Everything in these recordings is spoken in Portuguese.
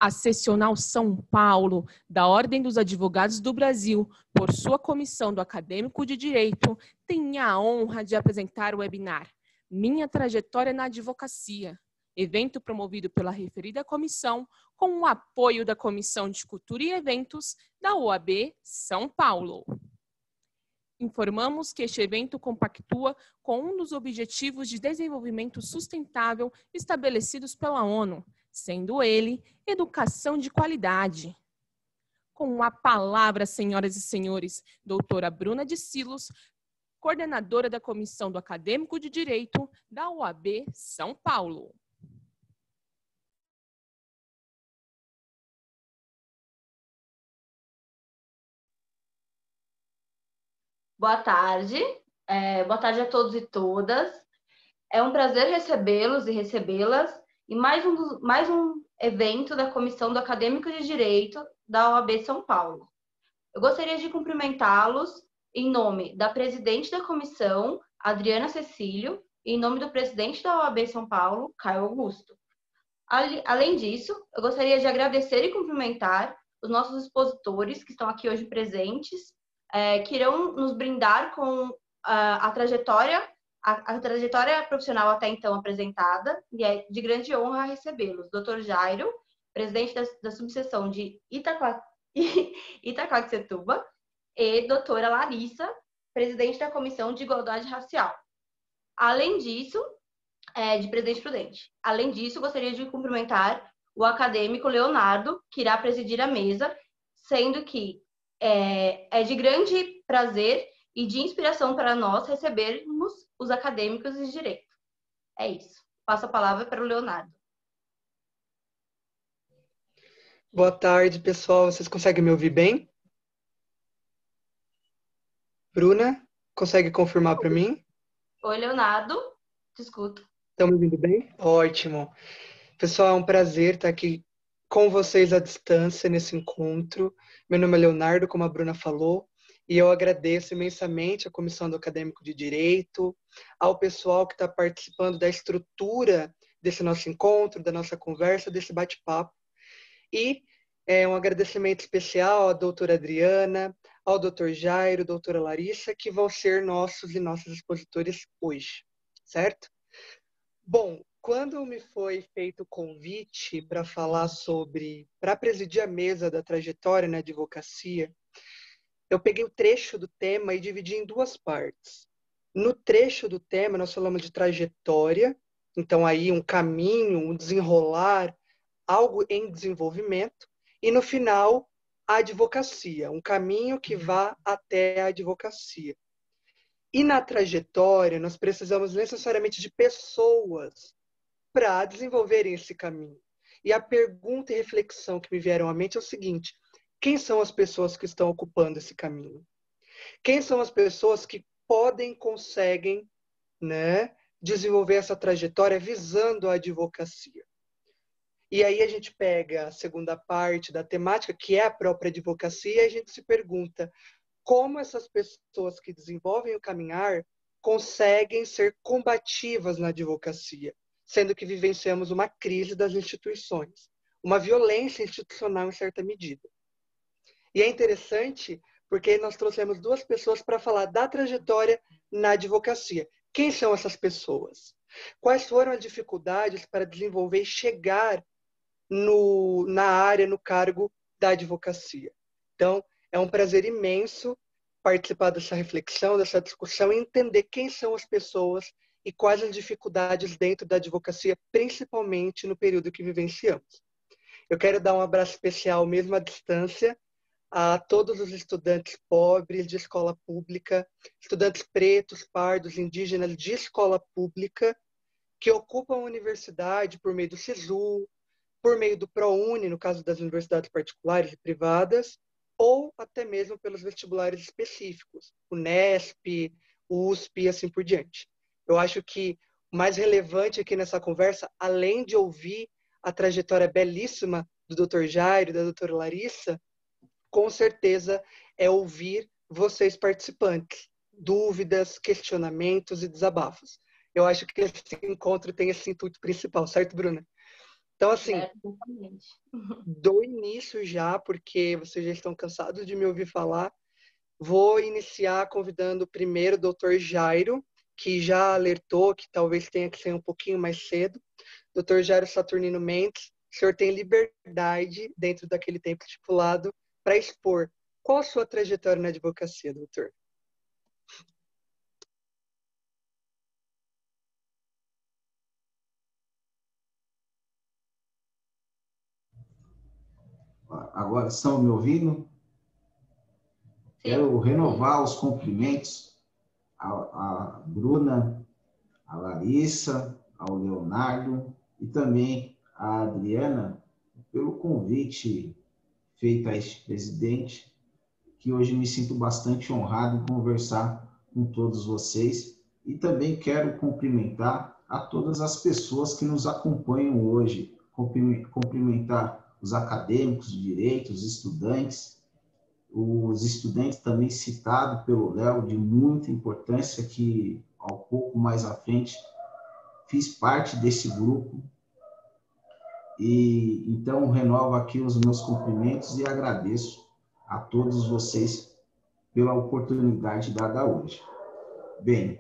A Seccional São Paulo, da Ordem dos Advogados do Brasil, por sua comissão do Acadêmico de Direito, tem a honra de apresentar o webinar Minha Trajetória na Advocacia, evento promovido pela referida comissão, com o apoio da Comissão de Cultura e Eventos da OAB São Paulo. Informamos que este evento compactua com um dos Objetivos de Desenvolvimento Sustentável estabelecidos pela ONU, sendo ele educação de qualidade. Com a palavra, senhoras e senhores, doutora Bruna de Silos, coordenadora da Comissão do Acadêmico de Direito da OAB São Paulo. Boa tarde. Boa tarde a todos e todas. É um prazer recebê-los e recebê-las em mais um evento da Comissão do Acadêmico de Direito da OAB São Paulo. Eu gostaria de cumprimentá-los em nome da presidente da comissão, Adriana Cecílio, e em nome do presidente da OAB São Paulo, Caio Augusto. Além disso, eu gostaria de agradecer e cumprimentar os nossos expositores que estão aqui hoje presentes, que irão nos brindar com a trajetória profissional até então apresentada, e é de grande honra recebê-los. Dr. Jairo, presidente da subseção de Itaquaquecetuba, e doutora Larissa, presidente da Comissão de Igualdade Racial. Além disso, de Presidente Prudente. Além disso, gostaria de cumprimentar o acadêmico Leonardo, que irá presidir a mesa, sendo que é de grande prazer e de inspiração para nós recebermos os acadêmicos de direito. É isso. Passo a palavra para o Leonardo. Boa tarde, pessoal. Vocês conseguem me ouvir bem? Bruna, consegue confirmar para mim? Oi, Leonardo. Te escuto. Estão me ouvindo bem? Ótimo. Pessoal, é um prazer estar aqui com vocês à distância nesse encontro. Meu nome é Leonardo, como a Bruna falou, e eu agradeço imensamente à Comissão do Acadêmico de Direito, ao pessoal que está participando da estrutura desse nosso encontro, da nossa conversa, desse bate-papo. E um agradecimento especial à doutora Adriana, ao doutor Jairo, doutora Larissa, que vão ser nossos e nossas expositores hoje, certo? Bom, quando me foi feito o convite para falar para presidir a mesa da trajetória na advocacia, eu peguei o trecho do tema e dividi em duas partes. No trecho do tema, nós falamos de trajetória, então aí um caminho, um desenrolar, algo em desenvolvimento, e no final, a advocacia, um caminho que vá até a advocacia. E na trajetória, nós precisamos necessariamente de pessoas para desenvolverem esse caminho. E a pergunta e reflexão que me vieram à mente é o seguinte: quem são as pessoas que estão ocupando esse caminho? Quem são as pessoas que conseguem, desenvolver essa trajetória visando a advocacia? E aí a gente pega a segunda parte da temática, que é a própria advocacia, e a gente se pergunta como essas pessoas que desenvolvem o caminhar conseguem ser combativas na advocacia, sendo que vivenciamos uma crise das instituições, uma violência institucional em certa medida. E é interessante porque nós trouxemos duas pessoas para falar da trajetória na advocacia. Quem são essas pessoas? Quais foram as dificuldades para desenvolver e chegar na área, no cargo da advocacia? Então, é um prazer imenso participar dessa reflexão, dessa discussão e entender quem são as pessoas e quais as dificuldades dentro da advocacia, principalmente no período que vivenciamos. Eu quero dar um abraço especial, mesmo à distância, a todos os estudantes pobres de escola pública, estudantes pretos, pardos, indígenas de escola pública, que ocupam a universidade por meio do SISU, por meio do ProUni, no caso das universidades particulares e privadas, ou até mesmo pelos vestibulares específicos, Unesp, USP e assim por diante. Eu acho que o mais relevante aqui nessa conversa, além de ouvir a trajetória belíssima do Dr. Jairo e da doutora Larissa, com certeza é ouvir vocês participantes, dúvidas, questionamentos e desabafos. Eu acho que esse encontro tem esse intuito principal, certo, Bruna? Então, assim, certo, exatamente. dou início já, porque vocês já estão cansados de me ouvir falar. Vou iniciar convidando primeiro o Dr. Jairo, que já alertou que talvez tenha que ser um pouquinho mais cedo. Dr. Jairo Saturnino Mendes, o senhor tem liberdade, dentro daquele tempo estipulado, para expor qual a sua trajetória na advocacia, doutor? Agora estão me ouvindo? Sim. Quero renovar os cumprimentos à Bruna, à Larissa, ao Leonardo e também à Adriana pelo convite feito a este presidente, que hoje me sinto bastante honrado em conversar com todos vocês e também quero cumprimentar a todas as pessoas que nos acompanham hoje, cumprimentar os acadêmicos de direito, os estudantes também citados pelo Léo, de muita importância, que ao pouco mais à frente fiz parte desse grupo. E então renovo aqui os meus cumprimentos e agradeço a todos vocês pela oportunidade dada hoje. Bem,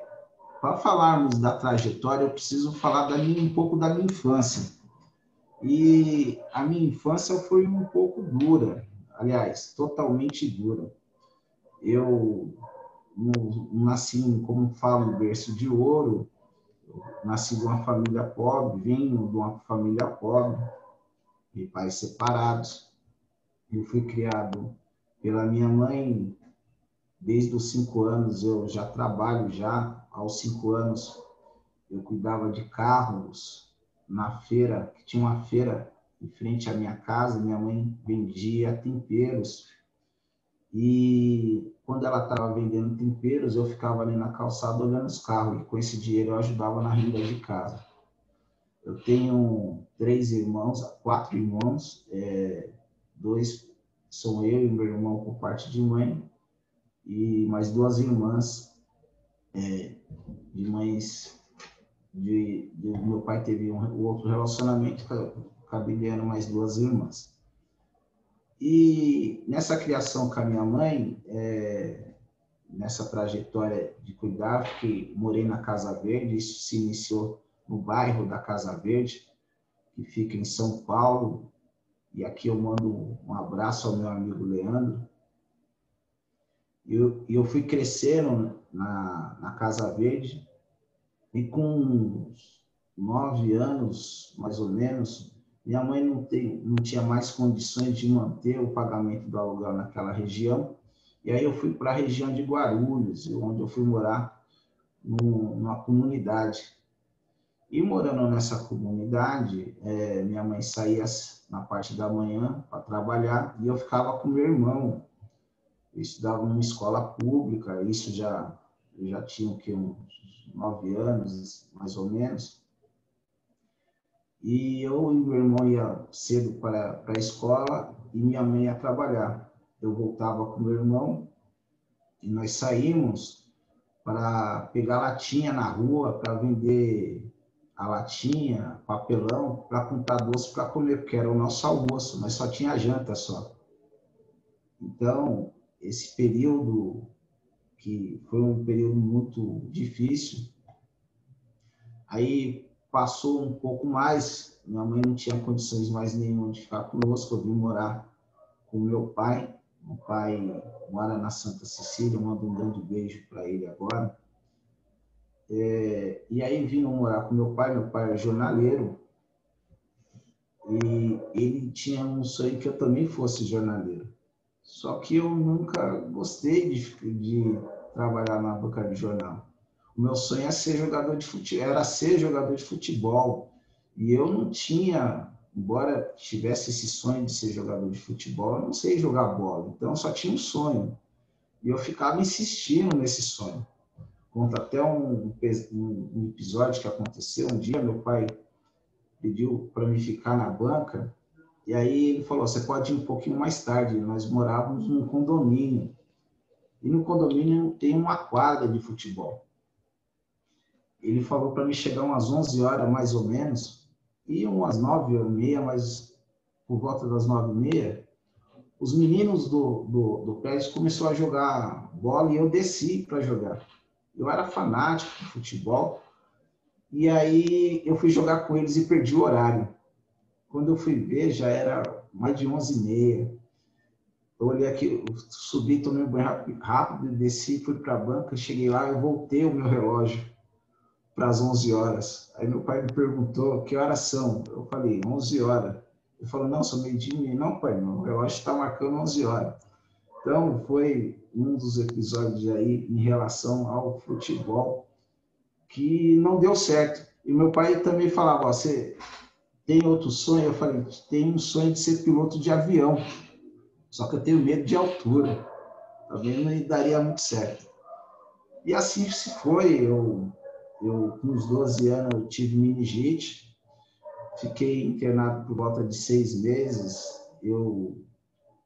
para falarmos da trajetória, eu preciso falar um pouco da minha infância. E a minha infância foi um pouco dura, aliás, totalmente dura. Eu nasci, como falo, em berço de ouro, nasci de uma família pobre, venho de uma família pobre, de pais separados. Eu fui criado pela minha mãe desde os 5 anos, eu já trabalho já. Aos 5 anos, eu cuidava de carros na feira, que tinha uma feira em frente à minha casa, minha mãe vendia temperos. E quando ela estava vendendo temperos, eu ficava ali na calçada olhando os carros, e com esse dinheiro eu ajudava na renda de casa. Eu tenho 4 irmãos, 2 são eu e meu irmão por parte de mãe, e mais 2 irmãs, de mães, meu pai teve um outro relacionamento, acabei ganhando mais 2 irmãs. E nessa criação com a minha mãe, nessa trajetória de cuidar, que morei na Casa Verde, isso se iniciou no bairro da Casa Verde, que fica em São Paulo, e aqui eu mando um abraço ao meu amigo Leandro. Eu fui crescendo na Casa Verde, e com 9 anos, mais ou menos, minha mãe não tinha mais condições de manter o pagamento do aluguel naquela região, e aí eu fui para a região de Guarulhos, onde eu fui morar numa comunidade. E morando nessa comunidade, minha mãe saía na parte da manhã para trabalhar, e eu ficava com meu irmão. Eu estudava numa escola pública, eu já tinha uns 9 anos, mais ou menos. E eu e meu irmão ia cedo para a escola e minha mãe ia trabalhar. Eu voltava com meu irmão e nós saímos para pegar latinha na rua, para vender a latinha, papelão, para comprar doce para comer, porque era o nosso almoço, mas só tinha janta só. Então, esse período, que foi um período muito difícil, aí passou um pouco mais, minha mãe não tinha condições mais nenhuma de ficar conosco, eu vim morar com meu pai mora na Santa Cecília, eu mando um grande beijo para ele agora. E aí vim morar com meu pai é jornaleiro, e ele tinha um sonho que eu também fosse jornaleiro. Só que eu nunca gostei de trabalhar na banca de jornal. O meu sonho era ser jogador de futebol. E eu não tinha, embora tivesse esse sonho de ser jogador de futebol, eu não sei jogar bola. Então, eu só tinha um sonho. E eu ficava insistindo nesse sonho. Conta até um episódio que aconteceu. Um dia, meu pai pediu para mim ficar na banca. E aí ele falou, você pode ir um pouquinho mais tarde. Nós morávamos num condomínio. E no condomínio tem uma quadra de futebol. Ele falou para mim chegar umas 11 horas, mais ou menos, E umas 9h30, mas por volta das 9h30, os meninos do prédio começaram a jogar bola e eu desci para jogar. Eu era fanático de futebol e aí eu fui jogar com eles e perdi o horário. Quando eu fui ver, já era mais de 11h30. Eu olhei aqui, eu subi, tomei um banho rápido, desci, fui para a banca, cheguei lá, eu voltei o meu relógio para as 11 horas. Aí meu pai me perguntou, que horas são? Eu falei, 11 horas. Ele falou, não, são meio-dia. Não, pai, meu relógio está marcando 11 horas. Então, foi um dos episódios aí em relação ao futebol que não deu certo. E meu pai também falava, você tem outro sonho? Eu falei, tenho um sonho de ser piloto de avião, só que eu tenho medo de altura. Também não daria muito certo. E assim se foi. Eu com uns 12 anos, eu tive meningite, fiquei internado por volta de 6 meses. Eu,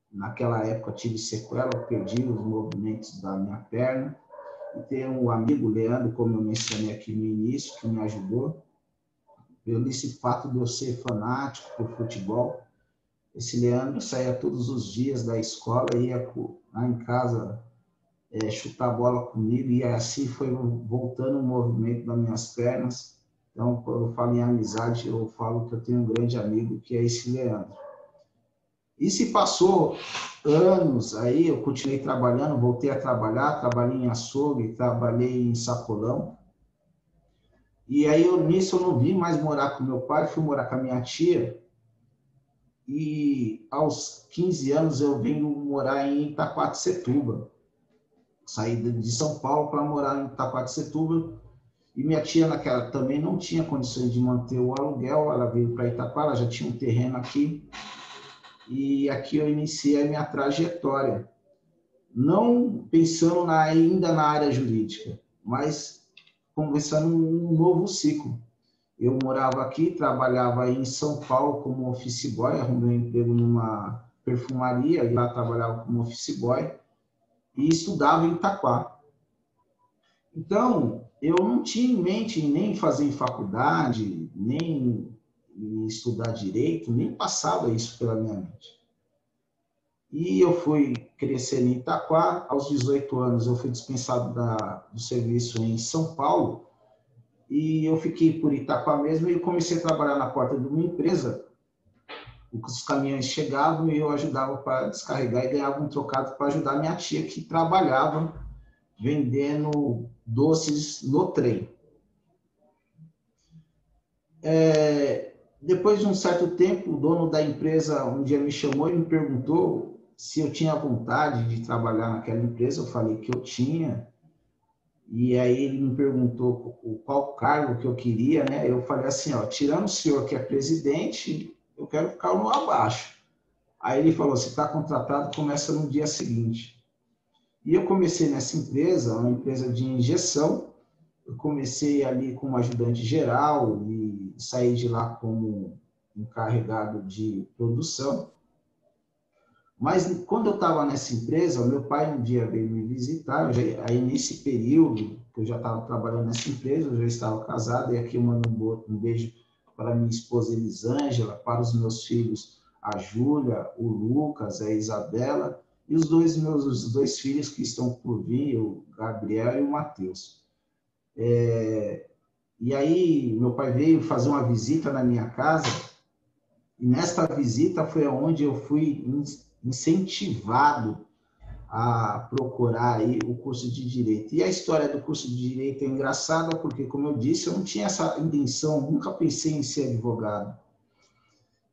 naquela época, tive sequela, perdi os movimentos da minha perna. E tem um amigo, Leandro, como eu mencionei aqui no início, que me ajudou. Pelo esse fato de eu ser fanático por futebol, esse Leandro saía todos os dias da escola, ia lá em casa chutar a bola comigo, e assim foi voltando o movimento das minhas pernas. Então, quando eu falo em amizade, eu falo que eu tenho um grande amigo, que é esse Leandro. E se passou anos aí, eu continuei trabalhando, voltei a trabalhar, trabalhei em açougue, trabalhei em sacolão. E aí, nisso, eu não vim mais morar com meu pai, fui morar com a minha tia. E aos 15 anos, eu venho morar em Itaquaquecetuba. Saí de São Paulo para morar em Itaquaquecetuba. E minha tia, naquela, também não tinha condições de manter o aluguel. Ela veio para Itaquá, ela já tinha um terreno aqui. E aqui eu iniciei a minha trajetória. Não pensando ainda na área jurídica, mas começando um novo ciclo. Eu morava aqui, trabalhava em São Paulo como office boy, arrumei um emprego numa perfumaria, e lá trabalhava como office boy, e estudava em Itaquá. Então, eu não tinha em mente nem fazer faculdade, nem estudar direito, nem passava isso pela minha mente. E eu fui crescendo em Itaquá. Aos 18 anos, eu fui dispensado do serviço em São Paulo, e eu fiquei por Itaquá mesmo e comecei a trabalhar na porta de uma empresa. Os caminhões chegavam e eu ajudava para descarregar e ganhava um trocado para ajudar minha tia, que trabalhava vendendo doces no trem. Depois de um certo tempo, o dono da empresa um dia me chamou e me perguntou se eu tinha vontade de trabalhar naquela empresa. Eu falei que eu tinha. E aí ele me perguntou qual cargo que eu queria, né? Eu falei assim, ó, tirando o senhor que é presidente, eu quero ficar no abaixo. Aí ele falou, você está contratado, começa no dia seguinte. E eu comecei nessa empresa, uma empresa de injeção. Eu comecei ali como ajudante geral e saí de lá como encarregado de produção. Mas quando eu estava nessa empresa, meu pai um dia veio me visitar. Aí nesse período que eu já estava trabalhando nessa empresa, eu já estava casado, e aqui eu mando um beijo para minha esposa Elisângela, para os meus filhos, a Júlia, o Lucas, a Isabela, e os dois filhos que estão por vir, o Gabriel e o Matheus. E aí meu pai veio fazer uma visita na minha casa, e nesta visita foi onde eu fui incentivado a procurar aí o curso de Direito. E a história do curso de Direito é engraçada porque, como eu disse, eu não tinha essa intenção, nunca pensei em ser advogado.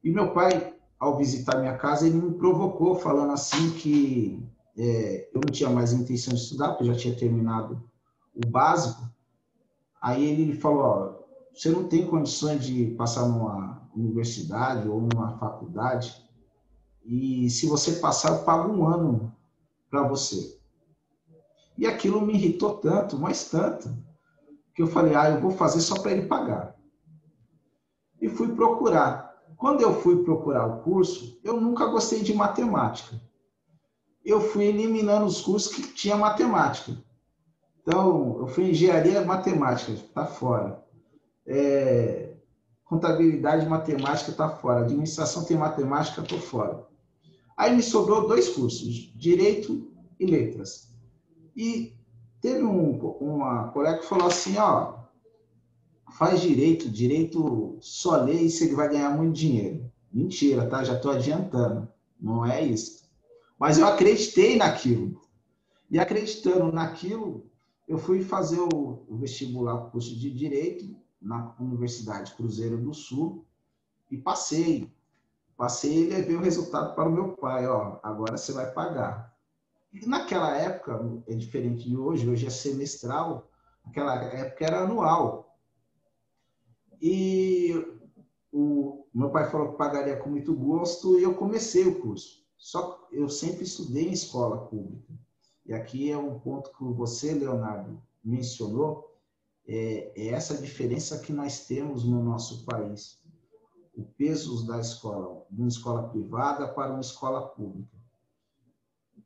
E meu pai, ao visitar minha casa, ele me provocou, falando assim que eu não tinha mais intenção de estudar, porque eu já tinha terminado o básico. Aí ele falou, ó, você não tem condições de passar numa universidade ou numa faculdade, e se você passar, eu pago 1 ano para você. E aquilo me irritou tanto, mas tanto, que eu falei, eu vou fazer só para ele pagar. E fui procurar. Quando eu fui procurar o curso, eu nunca gostei de matemática. Eu fui eliminando os cursos que tinha matemática. Então, eu fui em engenharia matemática, está fora. contabilidade e matemática está fora. Administração tem matemática, estou fora. Aí me sobrou 2 cursos, Direito e Letras. E teve uma colega que falou assim, ó, faz direito só lê isso ele vai ganhar muito dinheiro. Mentira, tá? Já estou adiantando. Não é isso. Mas eu acreditei naquilo. E acreditando naquilo, eu fui fazer o vestibular para o curso de Direito na Universidade Cruzeiro do Sul e passei. Passei e levei o resultado para o meu pai. Ó, agora você vai pagar. E naquela época, é diferente de hoje é semestral, naquela época era anual. E o meu pai falou que pagaria com muito gosto e eu comecei o curso. Só que eu sempre estudei em escola pública. E aqui é um ponto que você, Leonardo, mencionou, é essa diferença que nós temos no nosso país. O peso da escola, de uma escola privada para uma escola pública.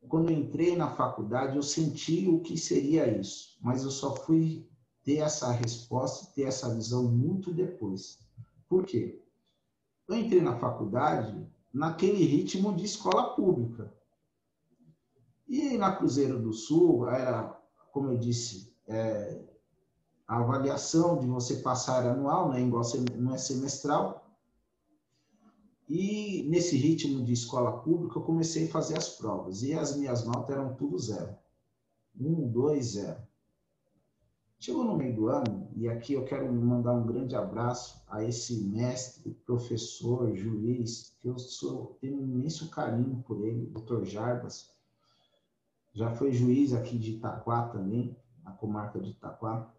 Quando eu entrei na faculdade, eu senti o que seria isso, mas eu só fui ter essa resposta, ter essa visão muito depois. Por quê? Eu entrei na faculdade naquele ritmo de escola pública. E na Cruzeiro do Sul, era, como eu disse, a avaliação de você passar anual, né, igual não é semestral. E nesse ritmo de escola pública, eu comecei a fazer as provas. E as minhas notas eram tudo 0. 1, 2, 0. Chegou no meio do ano, e aqui eu quero mandar um grande abraço a esse mestre, professor, juiz, que eu tenho um imenso carinho por ele, Dr. Jarbas. Já foi juiz aqui de Itaquá também, na comarca de Itaquá.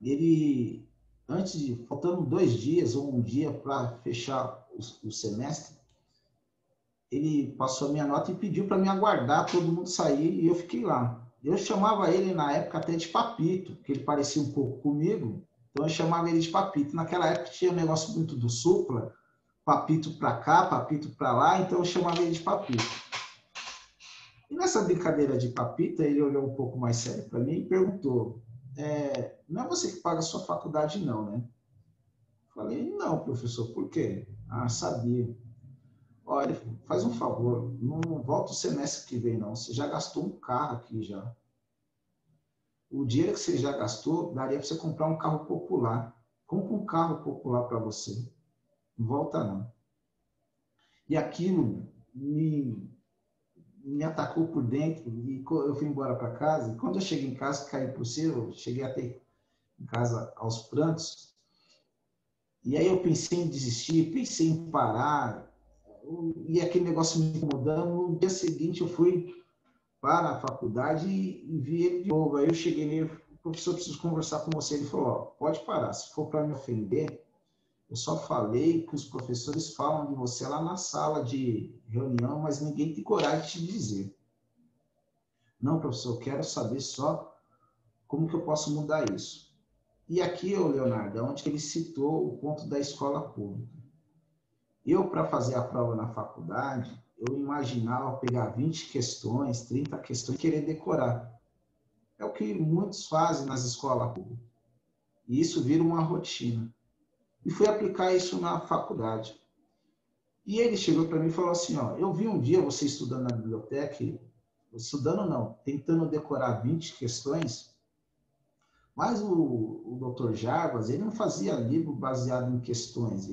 Ele, faltando 2 dias ou 1 dia para fechar o semestre, ele passou a minha nota e pediu para me aguardar, todo mundo sair, e eu fiquei lá. Eu chamava ele, na época, até de Papito, porque ele parecia um pouco comigo, então eu chamava ele de Papito. Naquela época tinha um negócio muito do Supla, Papito para cá, Papito para lá, então eu chamava ele de Papito. E nessa brincadeira de Papito, ele olhou um pouco mais sério para mim e perguntou, não é você que paga a sua faculdade não, né? Falei, não, professor, por quê? Ah, sabia. Olha, faz um favor, não volta o semestre que vem, não. Você já gastou um carro aqui já. O dinheiro que você já gastou, daria para você comprar um carro popular. Compra um carro popular para você. Não volta, não. E aquilo me atacou por dentro e eu fui embora para casa. E quando eu cheguei em casa, caí por cima, eu cheguei até em casa aos prantos. E aí eu pensei em desistir, pensei em parar. E aquele negócio me incomodando. No dia seguinte eu fui para a faculdade e vi ele de novo. Aí eu cheguei nele, professor, preciso conversar com você. Ele falou, ó, pode parar, se for para me ofender, eu só falei que os professores falam de você lá na sala de reunião, mas ninguém tem coragem de te dizer. Não, professor, eu quero saber só como que eu posso mudar isso. E aqui, Leonardo, é onde ele citou o ponto da escola pública. Eu, para fazer a prova na faculdade, eu imaginava pegar 20 questões, 30 questões e querer decorar. É o que muitos fazem nas escolas públicas. E isso vira uma rotina. E fui aplicar isso na faculdade. E ele chegou para mim e falou assim, ó, eu vi um dia você estudando na biblioteca, estudando não, tentando decorar 20 questões, mas o Dr. Jarbas, ele não fazia livro baseado em questões,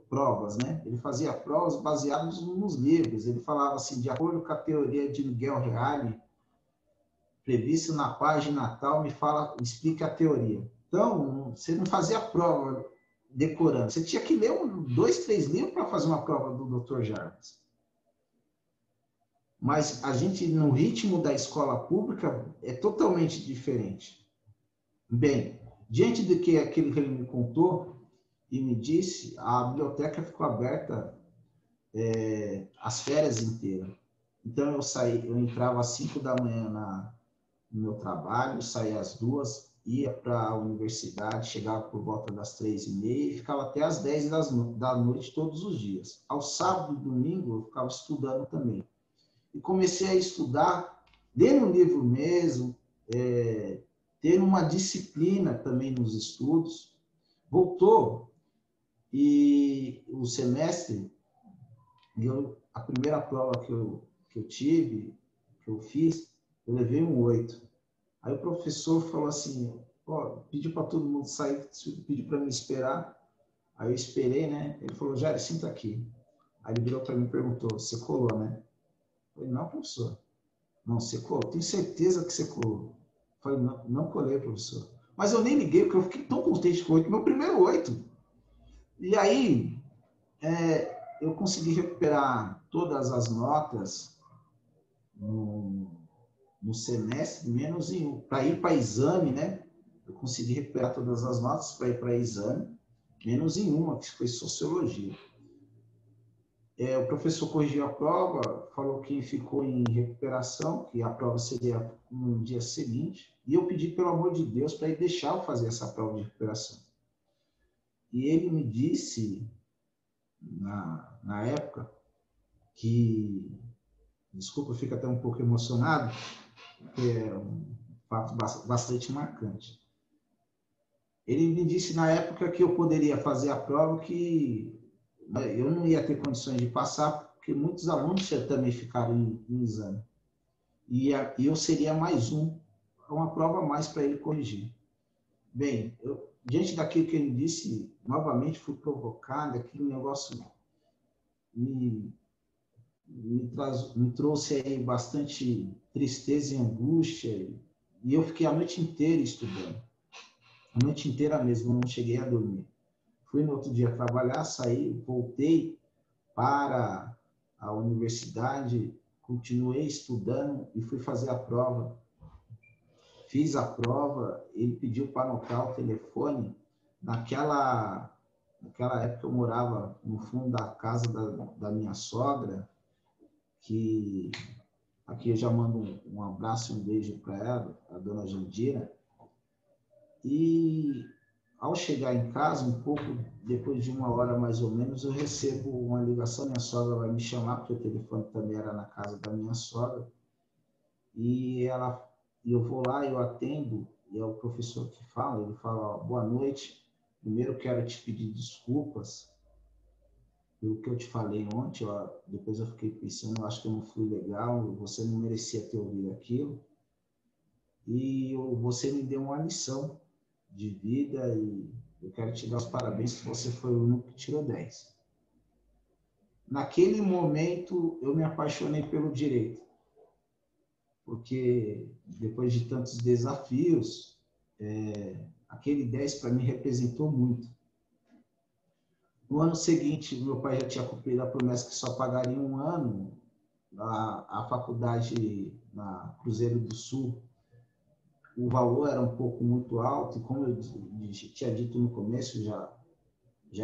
provas, né? Ele fazia provas baseadas nos livros. Ele falava assim, de acordo com a teoria de Miguel Reale, prevista na página tal, explica a teoria. Então, você não fazia prova decorando. Você tinha que ler 2, 3 livros para fazer uma prova do Dr. Jarbas. Mas a gente, no ritmo da escola pública, é totalmente diferente. Bem, diante do que aquilo que ele me contou e me disse, a biblioteca ficou aberta as férias inteiras. Então, eu entrava às 5 da manhã no meu trabalho, saía às 2, ia para a universidade, chegava por volta das 3h30 e ficava até às 10 da noite todos os dias. Ao sábado e domingo, eu ficava estudando também. E comecei a estudar, lendo um livro mesmo, ter uma disciplina também nos estudos. Voltou E o semestre, a primeira prova que eu tive, que eu fiz, eu levei um 8. Aí o professor falou assim, pediu para todo mundo sair, pediu para me esperar. Aí eu esperei, né? Ele falou, Jair, senta aqui. Aí ele virou para mim e perguntou, você colou, né? Eu falei, não, professor. Não, você colou. Tenho certeza que você colou. Eu falei, não, não colei, professor. Mas eu nem liguei, porque eu fiquei tão contente com o 8, meu primeiro 8. E aí, eu consegui recuperar todas as notas no semestre, menos em um. Para ir para exame, né? Eu consegui recuperar todas as notas para ir para exame, menos em uma, que foi sociologia. O professor corrigiu a prova, falou que ficou em recuperação, que a prova seria no dia seguinte, e eu pedi, pelo amor de Deus, para ele deixar eu fazer essa prova de recuperação. E ele me disse, na época, que, desculpa, eu fico até um pouco emocionado, porque é um fato bastante marcante. Ele me disse na época que eu poderia fazer a prova, que eu não ia ter condições de passar, porque muitos alunos também ficaram em exame. E eu seria mais uma prova a mais para ele corrigir. Bem, diante daquilo que ele disse, novamente fui provocado, aquele negócio me trouxe aí bastante tristeza e angústia, e eu fiquei a noite inteira estudando. A noite inteira mesmo, não cheguei a dormir. Fui no outro dia trabalhar, saí, voltei para a universidade, continuei estudando e fui fazer a prova. Fiz a prova, ele pediu para anotar o telefone. Naquela época eu morava no fundo da casa da minha sogra, que aqui eu já mando um abraço e um beijo para ela, a dona Jandira. E ao chegar em casa, um pouco depois de 1 hora mais ou menos, eu recebo uma ligação, minha sogra vai me chamar, porque o telefone também era na casa da minha sogra, e eu vou lá, eu atendo, e é o professor que fala, ele fala, boa noite, primeiro quero te pedir desculpas pelo que eu te falei ontem, depois eu fiquei pensando, eu acho que eu não fui legal, você não merecia ter ouvido aquilo, e você me deu uma lição de vida e eu quero te dar os parabéns que você foi o único que tirou 10. Naquele momento, eu me apaixonei pelo direito, porque depois de tantos desafios, aquele 10 para mim representou muito. No ano seguinte, meu pai já tinha cumprido a promessa que só pagaria 1 ano a faculdade na Cruzeiro do Sul. O valor era um pouco muito alto, e como eu tinha dito no começo, já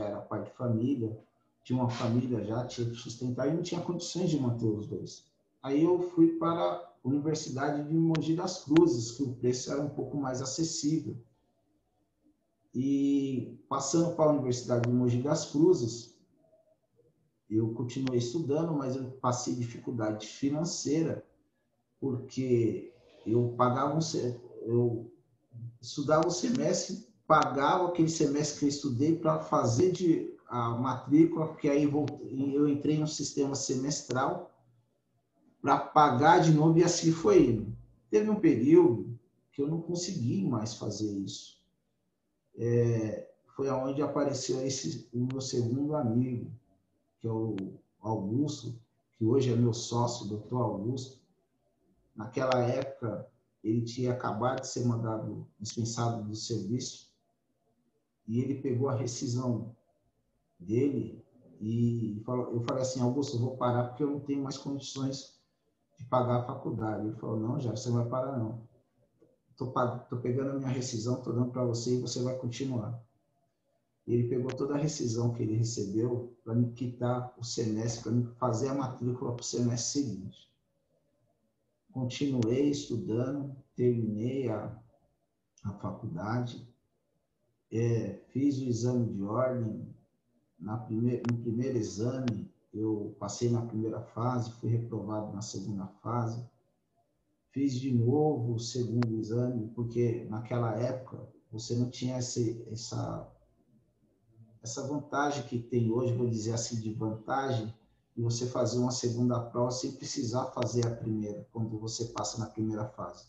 era pai de família, tinha uma família já, tinha que sustentar, e não tinha condições de manter os dois. Aí eu fui para a Universidade de Mogi das Cruzes, que o preço era um pouco mais acessível. E passando para a Universidade de Mogi das Cruzes, eu continuei estudando, mas eu passei dificuldade financeira, porque eu eu estudava um semestre, pagava aquele semestre que eu estudei para fazer a matrícula, porque aí eu entrei no sistema semestral para pagar de novo, e assim foi indo. Teve um período que eu não consegui mais fazer isso. Foi onde apareceu o meu segundo amigo, que é o Augusto, que hoje é meu sócio, o doutor Augusto. Naquela época, ele tinha acabado de ser dispensado do serviço, e ele pegou a rescisão dele e eu falei assim, Augusto, eu vou parar porque eu não tenho mais condições de pagar a faculdade. Ele falou, não, já você não vai parar não. Tô pegando a minha rescisão, tô dando para você e você vai continuar. Ele pegou toda a rescisão que ele recebeu para me quitar o semestre, para me fazer a matrícula para o semestre seguinte. Continuei estudando, terminei a faculdade, fiz o exame de ordem. No primeiro exame, eu passei na primeira fase, fui reprovado na segunda fase. Fiz de novo o segundo exame, porque naquela época você não tinha essa essa vantagem que tem hoje, vou dizer assim, de vantagem, de você fazer uma segunda prova sem precisar fazer a primeira, quando você passa na primeira fase.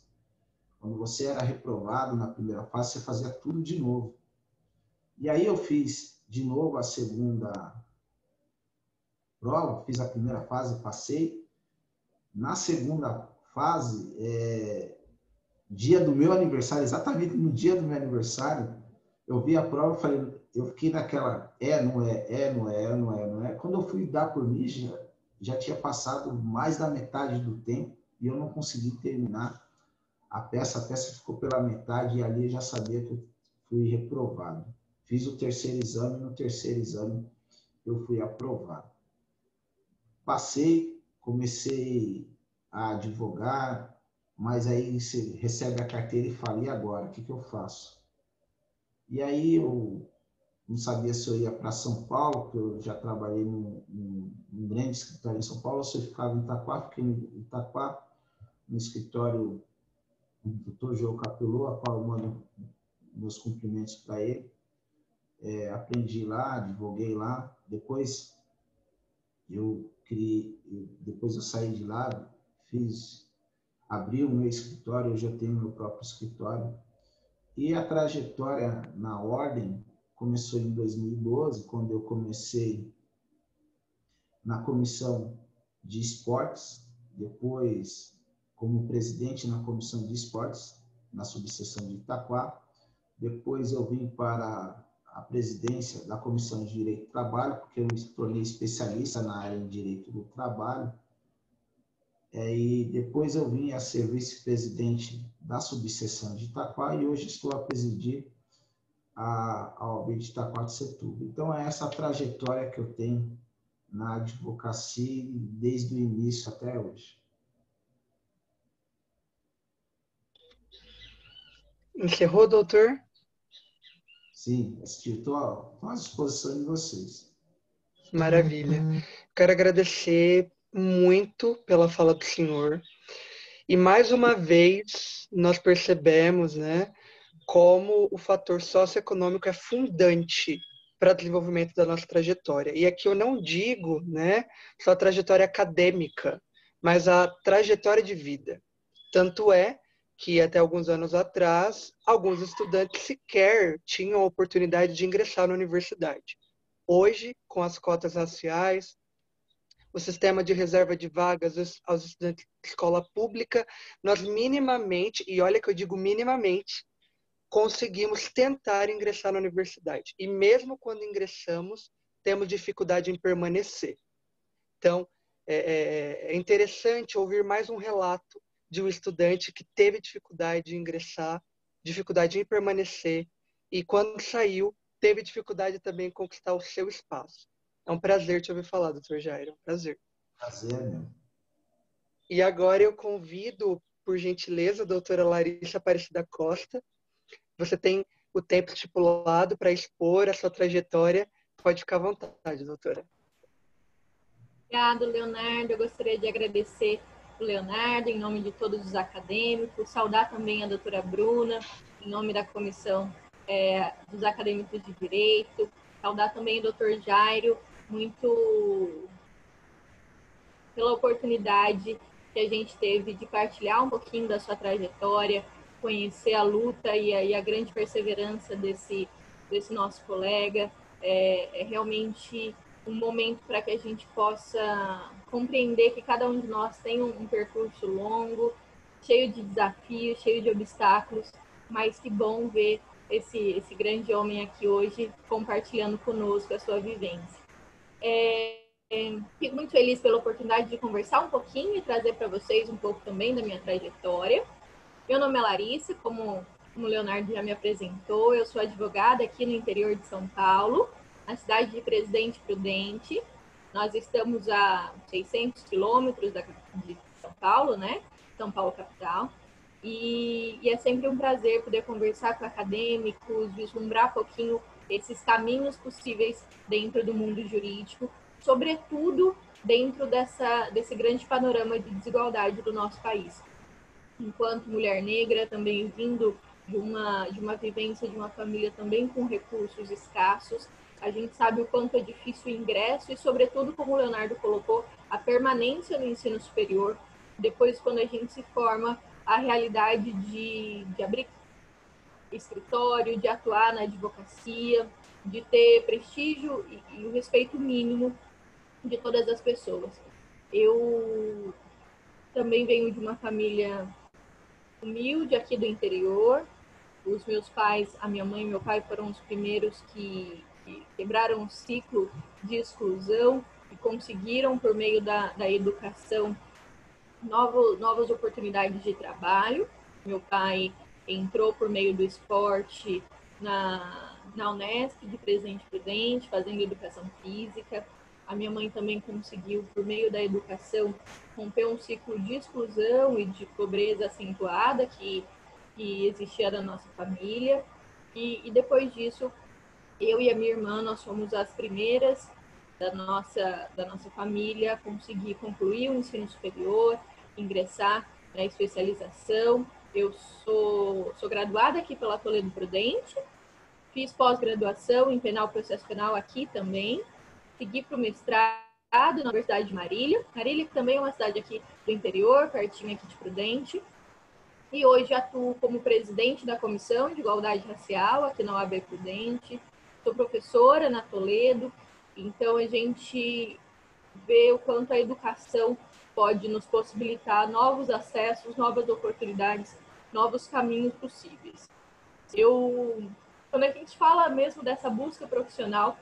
Quando você era reprovado na primeira fase, você fazia tudo de novo. E aí eu fiz de novo a segunda prova, fiz a primeira fase, passei. Na segunda fase, dia do meu aniversário, exatamente no dia do meu aniversário, eu vi a prova e falei, eu fiquei naquela, não é. Quando eu fui dar por mim, já tinha passado mais da metade do tempo e eu não consegui terminar a peça ficou pela metade e ali eu já sabia que eu fui reprovado. Fiz o terceiro exame, no terceiro exame eu fui aprovado. Passei, comecei a advogar, mas aí você recebe a carteira e fala, e agora? O que eu faço? E aí eu não sabia se eu ia para São Paulo, porque eu já trabalhei num grande escritório em São Paulo, ou se eu ficava em Itaquá, fiquei em Itaquá, no escritório do Dr. João Capelô, a qual eu mando meus cumprimentos para ele. Aprendi lá, advoguei lá. Depois eu saí de lá, abri o meu escritório, hoje eu tenho meu próprio escritório. E a trajetória na ordem começou em 2012, quando eu comecei na comissão de esportes, depois como presidente na comissão de esportes, na subseção de Itaquá. Depois eu vim para a presidência da Comissão de Direito do Trabalho, porque eu me tornei especialista na área de Direito do Trabalho. E depois eu vim a ser vice-presidente da subseção de Itaquá e hoje estou a presidir a OAB de Itaquá-Setúbal. Então, é essa trajetória que eu tenho na advocacia desde o início até hoje. Encerrou, doutor? Sim, estou à disposição de vocês. Maravilha. Quero agradecer muito pela fala do senhor. E mais uma vez nós percebemos, né, como o fator socioeconômico é fundante para o desenvolvimento da nossa trajetória. E aqui eu não digo, né, só a trajetória acadêmica, mas a trajetória de vida. Tanto é que até alguns anos atrás, alguns estudantes sequer tinham a oportunidade de ingressar na universidade. Hoje, com as cotas raciais, o sistema de reserva de vagas aos estudantes de escola pública, nós minimamente, e olha que eu digo minimamente, conseguimos tentar ingressar na universidade. E mesmo quando ingressamos, temos dificuldade em permanecer. Então, é interessante ouvir mais um relato de um estudante que teve dificuldade de ingressar, dificuldade em permanecer, e quando saiu, teve dificuldade também em conquistar o seu espaço. É um prazer te ouvir falar, doutor Jair, é um prazer. Prazer, meu. E agora eu convido, por gentileza, a doutora Larissa Aparecida Costa. Você tem o tempo estipulado para expor a sua trajetória. Pode ficar à vontade, doutora. Obrigada, Leonardo. Eu gostaria de agradecer o Leonardo, em nome de todos os acadêmicos, saudar também a doutora Bruna, em nome da comissão dos acadêmicos de Direito, saudar também o doutor Jairo, muito pela oportunidade que a gente teve de partilhar um pouquinho da sua trajetória, conhecer a luta e a grande perseverança desse nosso colega. É realmente um momento para que a gente possa compreender que cada um de nós tem um percurso longo, cheio de desafios, cheio de obstáculos, mas que bom ver esse grande homem aqui hoje compartilhando conosco a sua vivência. Fico muito feliz pela oportunidade de conversar um pouquinho e trazer para vocês um pouco também da minha trajetória. Meu nome é Larissa, como o Leonardo já me apresentou, eu sou advogada aqui no interior de São Paulo, na cidade de Presidente Prudente. Nós estamos a 600 quilômetros de São Paulo, né? São Paulo capital. E é sempre um prazer poder conversar com acadêmicos, vislumbrar um pouquinho esses caminhos possíveis dentro do mundo jurídico, sobretudo dentro desse grande panorama de desigualdade do nosso país. Enquanto mulher negra, também vindo de uma vivência de uma família também com recursos escassos, A gente sabe o quanto é difícil o ingresso e, sobretudo, como o Leonardo colocou, a permanência no ensino superior. Depois, quando a gente se forma, a realidade de abrir escritório, de atuar na advocacia, de ter prestígio e o respeito mínimo de todas as pessoas. Eu também venho de uma família humilde aqui do interior. Os meus pais, a minha mãe e meu pai, foram os primeiros que quebraram o ciclo de exclusão e conseguiram, por meio da educação, novas oportunidades de trabalho. Meu pai entrou por meio do esporte na Unesp, de Presidente Prudente, fazendo educação física. A minha mãe também conseguiu, por meio da educação, romper um ciclo de exclusão e de pobreza acentuada que existia na nossa família. E depois disso, eu e a minha irmã, nós fomos as primeiras da nossa família a conseguir concluir o ensino superior, ingressar na especialização. Eu sou graduada aqui pela Toledo Prudente, fiz pós-graduação em penal, processo penal aqui também, segui para o mestrado na Universidade de Marília, que também é uma cidade aqui do interior, pertinho aqui de Prudente, e hoje atuo como presidente da Comissão de Igualdade Racial aqui na UAB Prudente, sou professora na Toledo, então a gente vê o quanto a educação pode nos possibilitar novos acessos, novas oportunidades, novos caminhos possíveis. Quando a gente fala mesmo dessa busca profissional,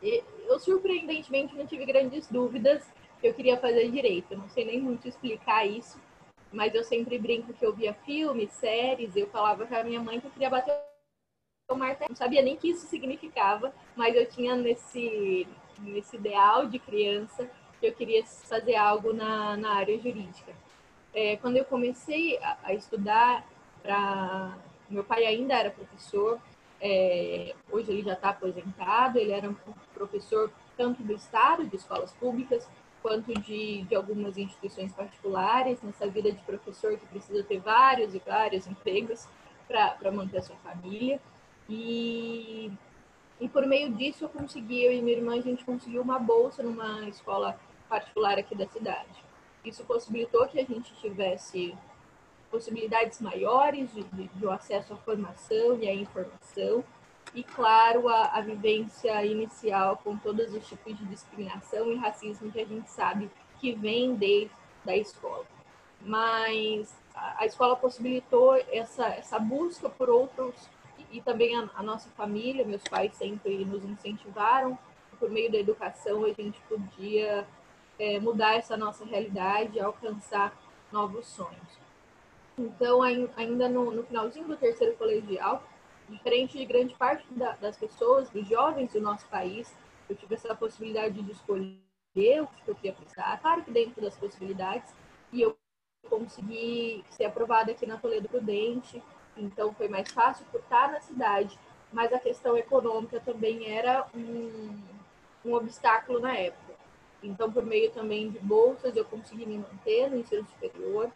eu surpreendentemente não tive grandes dúvidas que eu queria fazer direito. Eu não sei nem muito explicar isso, mas eu sempre brinco que eu via filmes, séries, eu falava com a minha mãe que eu queria bater o martelo. Não sabia nem o que isso significava, mas eu tinha nesse ideal de criança que eu queria fazer algo na área jurídica. Quando eu comecei a estudar, meu pai ainda era professor, hoje ele já está aposentado, ele era um professor tanto do Estado, de escolas públicas, quanto de algumas instituições particulares, nessa vida de professor que precisa ter vários e vários empregos para manter a sua família. E por meio disso eu e minha irmã, a gente conseguiu uma bolsa numa escola particular aqui da cidade. Isso possibilitou que a gente tivesse possibilidades maiores de acesso à formação e à informação, e, claro, a vivência inicial com todos os tipos de discriminação e racismo que a gente sabe que vem desde a escola. Mas a escola possibilitou essa busca por outros, e também a nossa família, meus pais sempre nos incentivaram, por meio da educação a gente podia mudar essa nossa realidade, alcançar novos sonhos. Então, ainda no finalzinho do terceiro colegial, diferente de grande parte das pessoas, dos jovens do nosso país, eu tive essa possibilidade de escolher o que eu queria prestar, claro que dentro das possibilidades, e eu consegui ser aprovada aqui na Toledo Prudente, então foi mais fácil por estar na cidade, mas a questão econômica também era um obstáculo na época. Então, por meio também de bolsas, eu consegui me manter no ensino superior,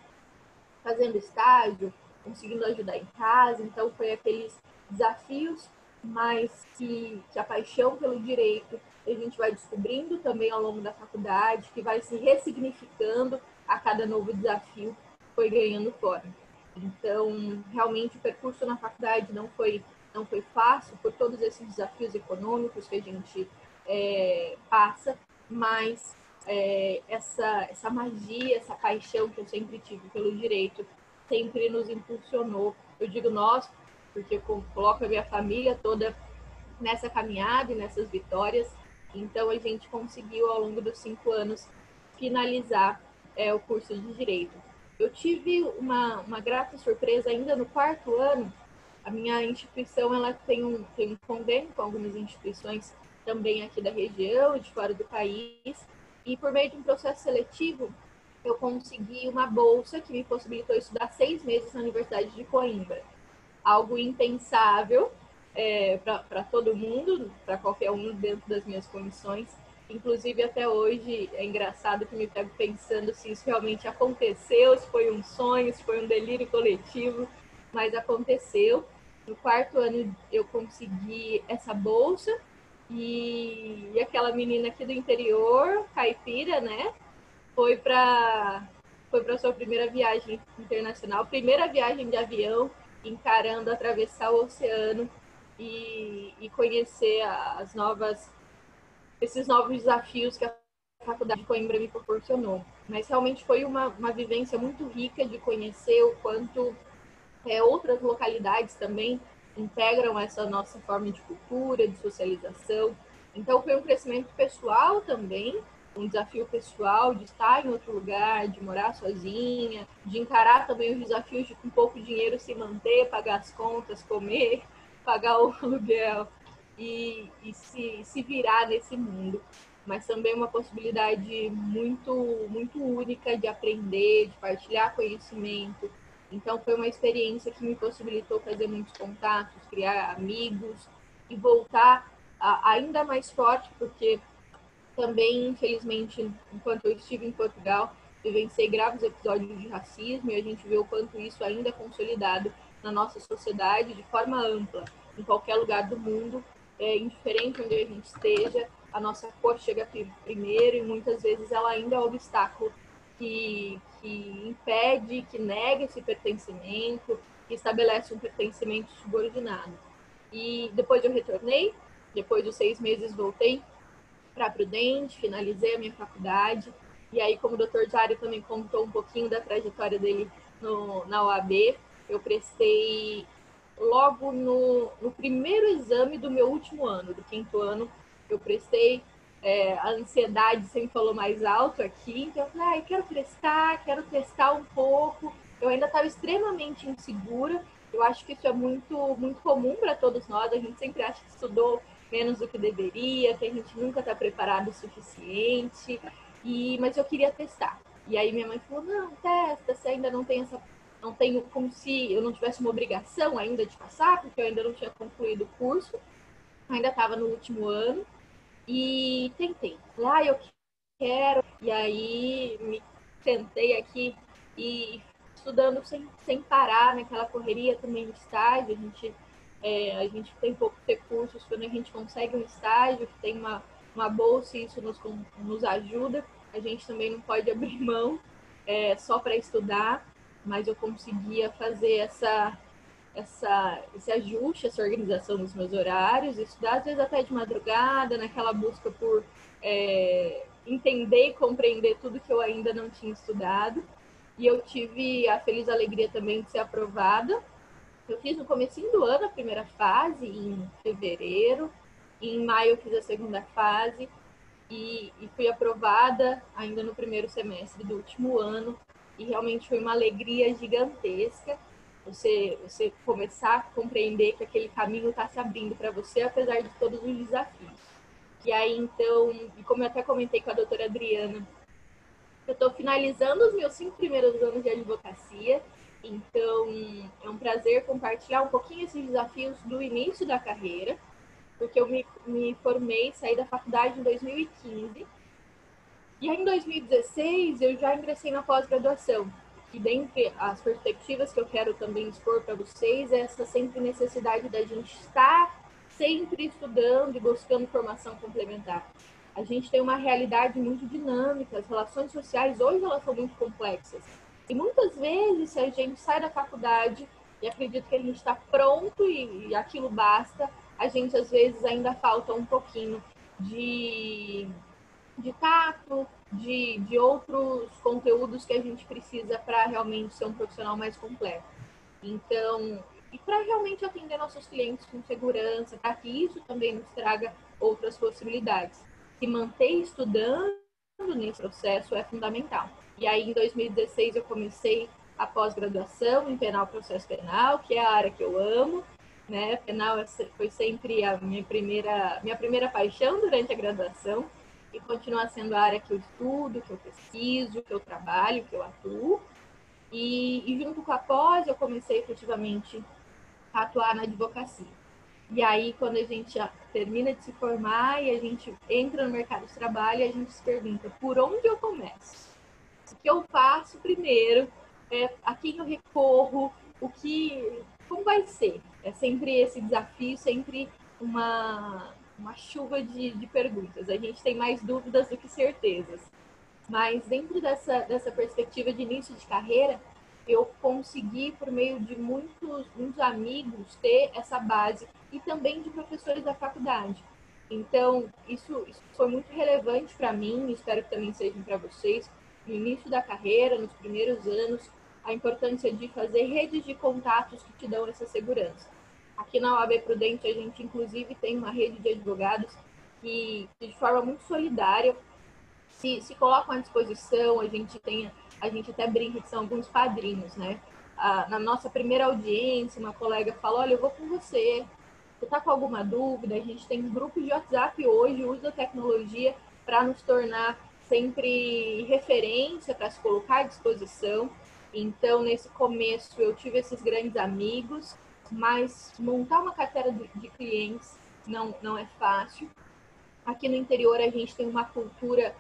fazendo estágio, conseguindo ajudar em casa. Então, foi aqueles desafios, mas que a paixão pelo direito a gente vai descobrindo também ao longo da faculdade, que vai se ressignificando a cada novo desafio, foi ganhando forma. Então, realmente, o percurso na faculdade não foi fácil por todos esses desafios econômicos que a gente passa, mas essa magia, essa paixão que eu sempre tive pelo direito, sempre nos impulsionou. Eu digo nós, porque eu coloco a minha família toda nessa caminhada e nessas vitórias. Então, a gente conseguiu, ao longo dos 5 anos, finalizar o curso de Direito. Eu tive uma grata surpresa ainda no 4º ano. A minha instituição ela tem um convênio com algumas instituições também aqui da região, de fora do país, e por meio de um processo seletivo, eu consegui uma bolsa que me possibilitou estudar 6 meses na Universidade de Coimbra. Algo impensável para todo mundo, para qualquer um dentro das minhas condições. Inclusive, até hoje, é engraçado que me pego pensando se isso realmente aconteceu, se foi um sonho, se foi um delírio coletivo, mas aconteceu. No 4º ano, eu consegui essa bolsa E aquela menina aqui do interior, caipira, né? Foi para sua primeira viagem internacional, primeira viagem de avião, encarando atravessar o oceano e conhecer esses novos desafios que a Faculdade de Coimbra me proporcionou. Mas realmente foi uma vivência muito rica de conhecer o quanto outras localidades também integram essa nossa forma de cultura, de socialização. Então foi um crescimento pessoal também, um desafio pessoal de estar em outro lugar, de morar sozinha, de encarar também os desafios de com pouco dinheiro se manter, pagar as contas, comer, pagar o aluguel e se virar nesse mundo. Mas também uma possibilidade muito, muito única de aprender, de partilhar conhecimento. Então foi uma experiência que me possibilitou fazer muitos contatos, criar amigos e voltar ainda mais forte, porque também, infelizmente, enquanto eu estive em Portugal, vivenciei graves episódios de racismo e a gente vê o quanto isso ainda é consolidado na nossa sociedade de forma ampla, em qualquer lugar do mundo, indiferente onde a gente esteja, a nossa cor chega primeiro e muitas vezes ela ainda é um obstáculo que impede, que nega esse pertencimento, que estabelece um pertencimento subordinado. E depois eu retornei, depois dos 6 meses voltei para Prudente, finalizei a minha faculdade, e aí como o Dr. Jário também contou um pouquinho da trajetória dele na OAB, eu prestei logo no primeiro exame do meu último ano, do 5º ano, eu prestei. A ansiedade sempre falou mais alto aqui, então eu falei, quero testar um pouco. Eu ainda estava extremamente insegura, eu acho que isso é muito, muito comum para todos nós, a gente sempre acha que estudou menos do que deveria, que a gente nunca está preparado o suficiente, mas eu queria testar. E aí minha mãe falou, não, testa, você ainda não tem não tenho, como se eu não tivesse uma obrigação ainda de passar, porque eu ainda não tinha concluído o curso, ainda estava no último ano, e tentei. Eu quero, e aí me sentei aqui e estudando sem parar, naquela correria também de estágio, a gente tem poucos recursos, quando a gente consegue um estágio que tem uma bolsa e isso nos ajuda, a gente também não pode abrir mão só para estudar, mas eu conseguia fazer esse ajuste, essa organização dos meus horários, estudar às vezes até de madrugada, naquela busca por entender e compreender tudo que eu ainda não tinha estudado. E eu tive a feliz alegria também de ser aprovada. Eu fiz no comecinho do ano a primeira fase, em fevereiro. E em maio eu fiz a segunda fase e fui aprovada ainda no primeiro semestre do último ano. E realmente foi uma alegria gigantesca você começar a compreender que aquele caminho está se abrindo para você, apesar de todos os desafios. E aí, então, e como eu até comentei com a doutora Adriana, eu estou finalizando os meus 5 primeiros anos de advocacia, então é um prazer compartilhar um pouquinho esses desafios do início da carreira, porque eu me formei, saí da faculdade em 2015, e aí em 2016 eu já ingressei na pós-graduação. E dentre as perspectivas que eu quero também expor para vocês é essa sempre necessidade da gente estar sempre estudando e buscando formação complementar. A gente tem uma realidade muito dinâmica, as relações sociais hoje elas são muito complexas. E muitas vezes, se a gente sai da faculdade e acredita que a gente está pronto e aquilo basta, a gente às vezes ainda falta um pouquinho de tato, de outros conteúdos que a gente precisa para realmente ser um profissional mais completo. Então, e para realmente atender nossos clientes com segurança, para que isso também nos traga outras possibilidades. Se manter estudando nesse processo é fundamental. E aí, em 2016, eu comecei a pós-graduação em penal processo penal, que é a área que eu amo, né? Penal foi sempre a minha primeira paixão durante a graduação e continua sendo a área que eu estudo, que eu pesquiso, que eu trabalho, que eu atuo. E junto com a pós, eu comecei efetivamente a atuar na advocacia. E aí, quando a gente termina de se formar e a gente entra no mercado de trabalho, a gente se pergunta, por onde eu começo? O que eu faço primeiro? A quem eu recorro? Como vai ser? É sempre esse desafio, sempre uma chuva de perguntas. A gente tem mais dúvidas do que certezas. Mas dentro dessa perspectiva de início de carreira, eu consegui, por meio de muitos amigos, ter essa base e também de professores da faculdade. Então, isso foi muito relevante para mim, espero que também seja para vocês, no início da carreira, nos primeiros anos, a importância de fazer redes de contatos que te dão essa segurança. Aqui na OAB Prudente, a gente, inclusive, tem uma rede de advogados que de forma muito solidária, se colocam à disposição. A gente até brinca que são alguns padrinhos, né? Na nossa primeira audiência, uma colega falou, olha, eu vou com você está com alguma dúvida, a gente tem grupos de WhatsApp hoje, usa a tecnologia para nos tornar sempre referência, para se colocar à disposição. Então, nesse começo, eu tive esses grandes amigos, mas montar uma carteira de clientes não é fácil. Aqui no interior, a gente tem uma cultura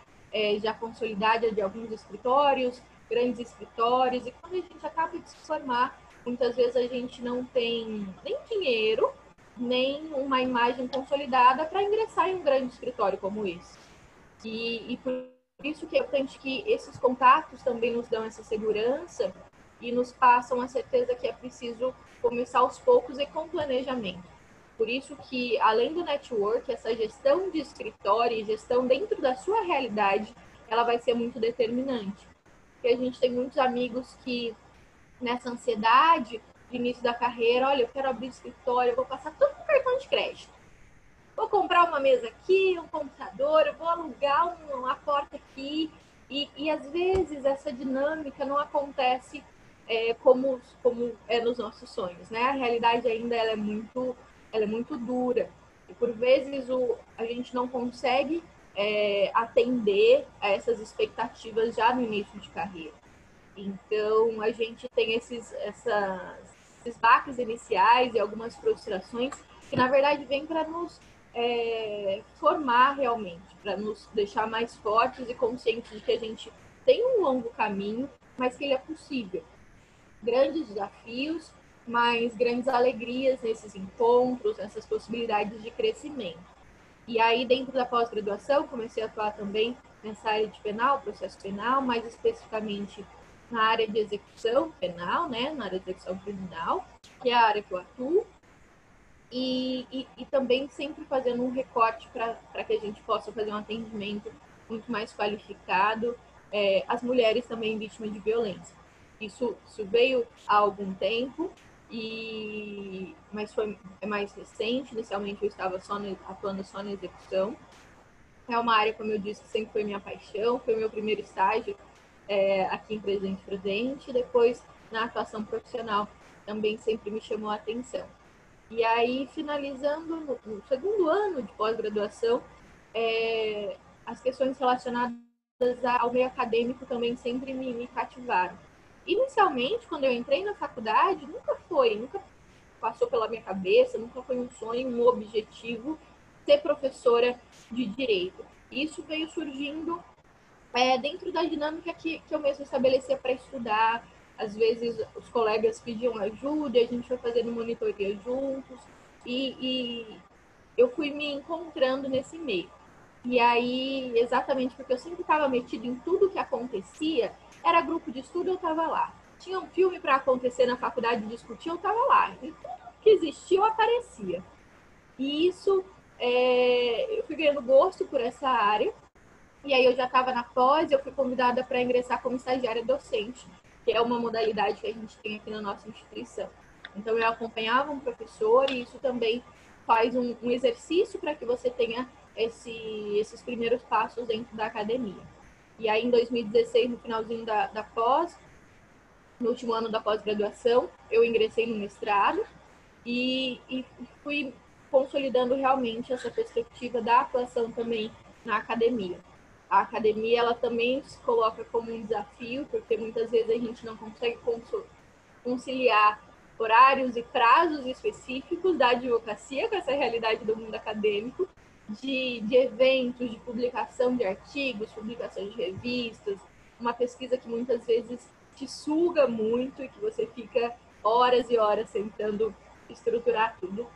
já consolidada de alguns escritórios, grandes escritórios, e quando a gente acaba de se formar, muitas vezes a gente não tem nem dinheiro, nem uma imagem consolidada para ingressar em um grande escritório como esse. E por isso que é importante que esses contatos também nos dão essa segurança e nos passam a certeza que é preciso começar aos poucos e com planejamento. Por isso que, além do network, essa gestão de escritório e gestão dentro da sua realidade, ela vai ser muito determinante. Porque a gente tem muitos amigos que, nessa ansiedade de início da carreira, olha, eu quero abrir escritório, eu vou passar tudo com cartão de crédito. Vou comprar uma mesa aqui, um computador, eu vou alugar uma porta aqui. E às vezes essa dinâmica não acontece como é nos nossos sonhos, né? A realidade ainda ela é muito dura. E por vezes a gente não consegue atender a essas expectativas já no início de carreira. Então, a gente tem esses baques iniciais e algumas frustrações que, na verdade, vêm para nos formar realmente, para nos deixar mais fortes e conscientes de que a gente tem um longo caminho, mas que ele é possível. Grandes desafios, mas grandes alegrias nesses encontros, essas possibilidades de crescimento. E aí, dentro da pós-graduação, comecei a atuar também nessa área de penal, processo penal, mais especificamente na área de execução penal, né, na área de execução criminal, que é a área que eu atuo, e também sempre fazendo um recorte para que a gente possa fazer um atendimento muito mais qualificado às mulheres também vítimas de violência. Isso veio há algum tempo, mas é mais recente. Inicialmente eu estava atuando só na execução. É uma área, como eu disse, que sempre foi minha paixão, foi o meu primeiro estágio aqui em Presidente Prudente, depois na atuação profissional também sempre me chamou a atenção. E aí, finalizando no segundo ano de pós-graduação, as questões relacionadas ao meio acadêmico também sempre me cativaram. Inicialmente, quando eu entrei na faculdade, nunca passou pela minha cabeça, nunca foi um sonho, um objetivo ser professora de direito. Isso veio surgindo dentro da dinâmica que eu mesma estabelecia para estudar. Às vezes os colegas pediam ajuda, a gente foi fazendo monitoria juntos e eu fui me encontrando nesse meio. E aí, exatamente porque eu sempre estava metida em tudo que acontecia, era grupo de estudo, eu estava lá. Tinha um filme para acontecer na faculdade de discutir, eu estava lá. E tudo que existia, eu aparecia. E isso, eu fui ganhando gosto por essa área. E aí eu já estava na pós, eu fui convidada para ingressar como estagiária docente, que é uma modalidade que a gente tem aqui na nossa instituição. Então eu acompanhava um professor e isso também faz um exercício para que você tenha esses primeiros passos dentro da academia. E aí em 2016, no finalzinho da pós, no último ano da pós-graduação, eu ingressei no mestrado e fui consolidando realmente essa perspectiva da atuação também na academia. A academia, ela também se coloca como um desafio, porque muitas vezes a gente não consegue conciliar horários e prazos específicos da advocacia com essa realidade do mundo acadêmico, de eventos, de publicação de artigos, publicação de revistas, uma pesquisa que muitas vezes te suga muito e que você fica horas e horas tentando estruturar tudo.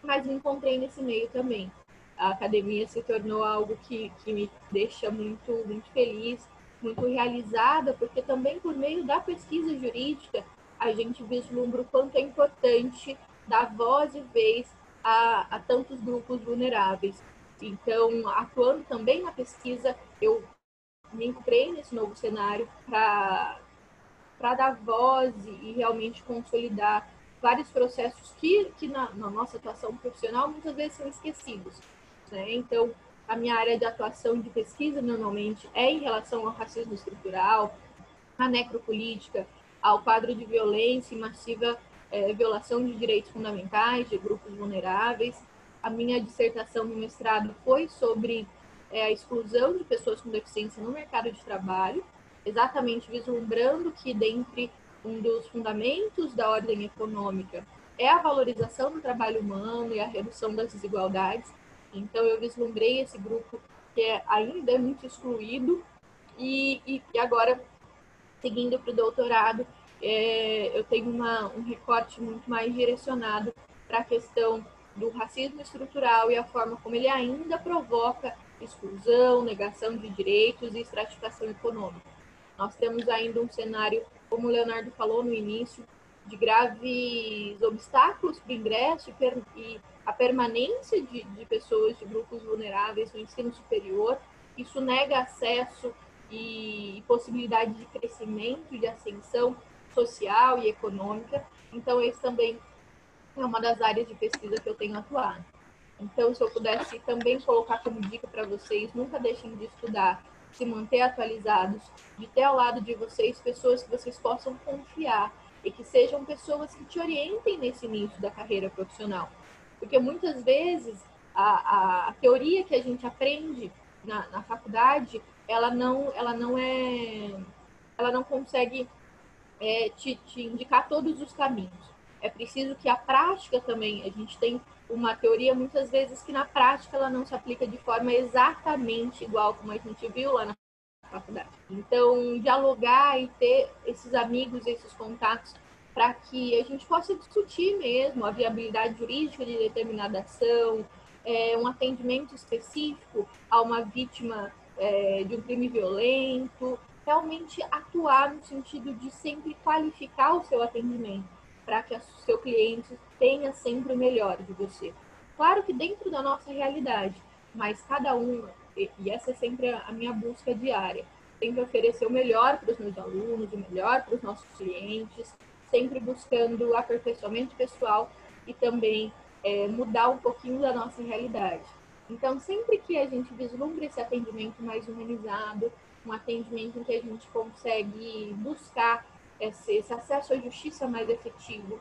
Mas me encontrei nesse meio também. a academia se tornou algo que me deixa muito, muito feliz, muito realizada, porque também por meio da pesquisa jurídica a gente vislumbra o quanto é importante dar voz e vez a tantos grupos vulneráveis. Então, atuando também na pesquisa, eu me encontrei nesse novo cenário para dar voz e realmente consolidar vários processos que na nossa atuação profissional muitas vezes são esquecidos, né? Então, a minha área de atuação de pesquisa normalmente é em relação ao racismo estrutural, à necropolítica, ao quadro de violência e massiva violação de direitos fundamentais de grupos vulneráveis. A minha dissertação no mestrado foi sobre a exclusão de pessoas com deficiência no mercado de trabalho, exatamente vislumbrando que dentre um dos fundamentos da ordem econômica é a valorização do trabalho humano e a redução das desigualdades. Então, eu vislumbrei esse grupo que ainda é muito excluído e agora, seguindo para o doutorado, eu tenho um recorte muito mais direcionado para a questão do racismo estrutural e a forma como ele ainda provoca exclusão, negação de direitos e estratificação econômica. Nós temos ainda um cenário, como o Leonardo falou no início, de graves obstáculos para o ingresso e a permanência de pessoas de grupos vulneráveis no ensino superior. Isso nega acesso e possibilidade de crescimento, de ascensão social e econômica. Então, esse também é uma das áreas de pesquisa que eu tenho atuado. Então, se eu pudesse também colocar como dica para vocês, nunca deixem de estudar, se manter atualizados, de ter ao lado de vocês pessoas que vocês possam confiar e que sejam pessoas que te orientem nesse início da carreira profissional. Porque muitas vezes a teoria que a gente aprende na faculdade, ela não consegue te indicar todos os caminhos. É preciso que a prática também, a gente tem uma teoria muitas vezes que na prática ela não se aplica de forma exatamente igual como a gente viu lá na faculdade. Então, dialogar e ter esses amigos, esses contatos, para que a gente possa discutir mesmo a viabilidade jurídica de determinada ação, um atendimento específico a uma vítima de um crime violento, realmente atuar no sentido de sempre qualificar o seu atendimento, para que o seu cliente tenha sempre o melhor de você. Claro que dentro da nossa realidade, mas cada um, e essa é sempre a minha busca diária, sempre oferecer o melhor para os meus alunos, o melhor para os nossos clientes, sempre buscando aperfeiçoamento pessoal e também mudar um pouquinho da nossa realidade. Então, sempre que a gente vislumbra esse atendimento mais humanizado, um atendimento em que a gente consegue buscar esse acesso à justiça mais efetivo,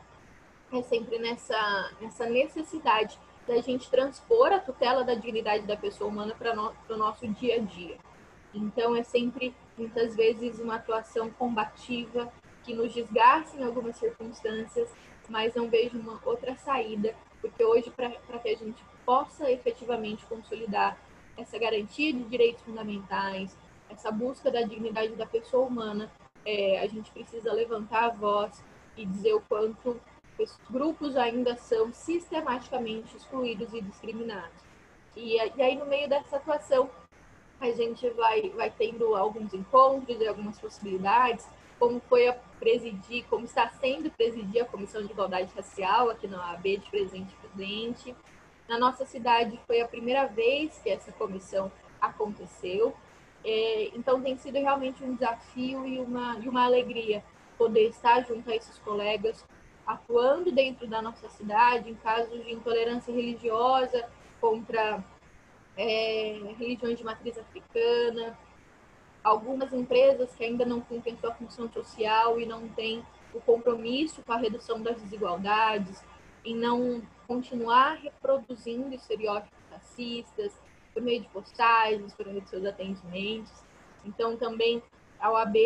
é sempre nessa necessidade da gente transpor a tutela da dignidade da pessoa humana para o nosso dia a dia. Então, é sempre, muitas vezes, uma atuação combativa que nos desgasta em algumas circunstâncias, mas não vejo uma outra saída, porque hoje, para que a gente possa efetivamente consolidar essa garantia de direitos fundamentais, essa busca da dignidade da pessoa humana, a gente precisa levantar a voz e dizer o quanto esses grupos ainda são sistematicamente excluídos e discriminados. E aí, no meio dessa atuação, a gente vai tendo alguns encontros e algumas possibilidades, como está sendo presidir a Comissão de Igualdade Racial aqui na OAB de Presidente. Na nossa cidade foi a primeira vez que essa comissão aconteceu, então tem sido realmente um desafio e uma alegria poder estar junto a esses colegas, atuando dentro da nossa cidade em casos de intolerância religiosa contra religiões de matriz africana, algumas empresas que ainda não cumprem sua função social e não têm o compromisso com a redução das desigualdades, em não continuar reproduzindo estereótipos racistas por meio de postagens, por meio de seus atendimentos. Então, também a OAB,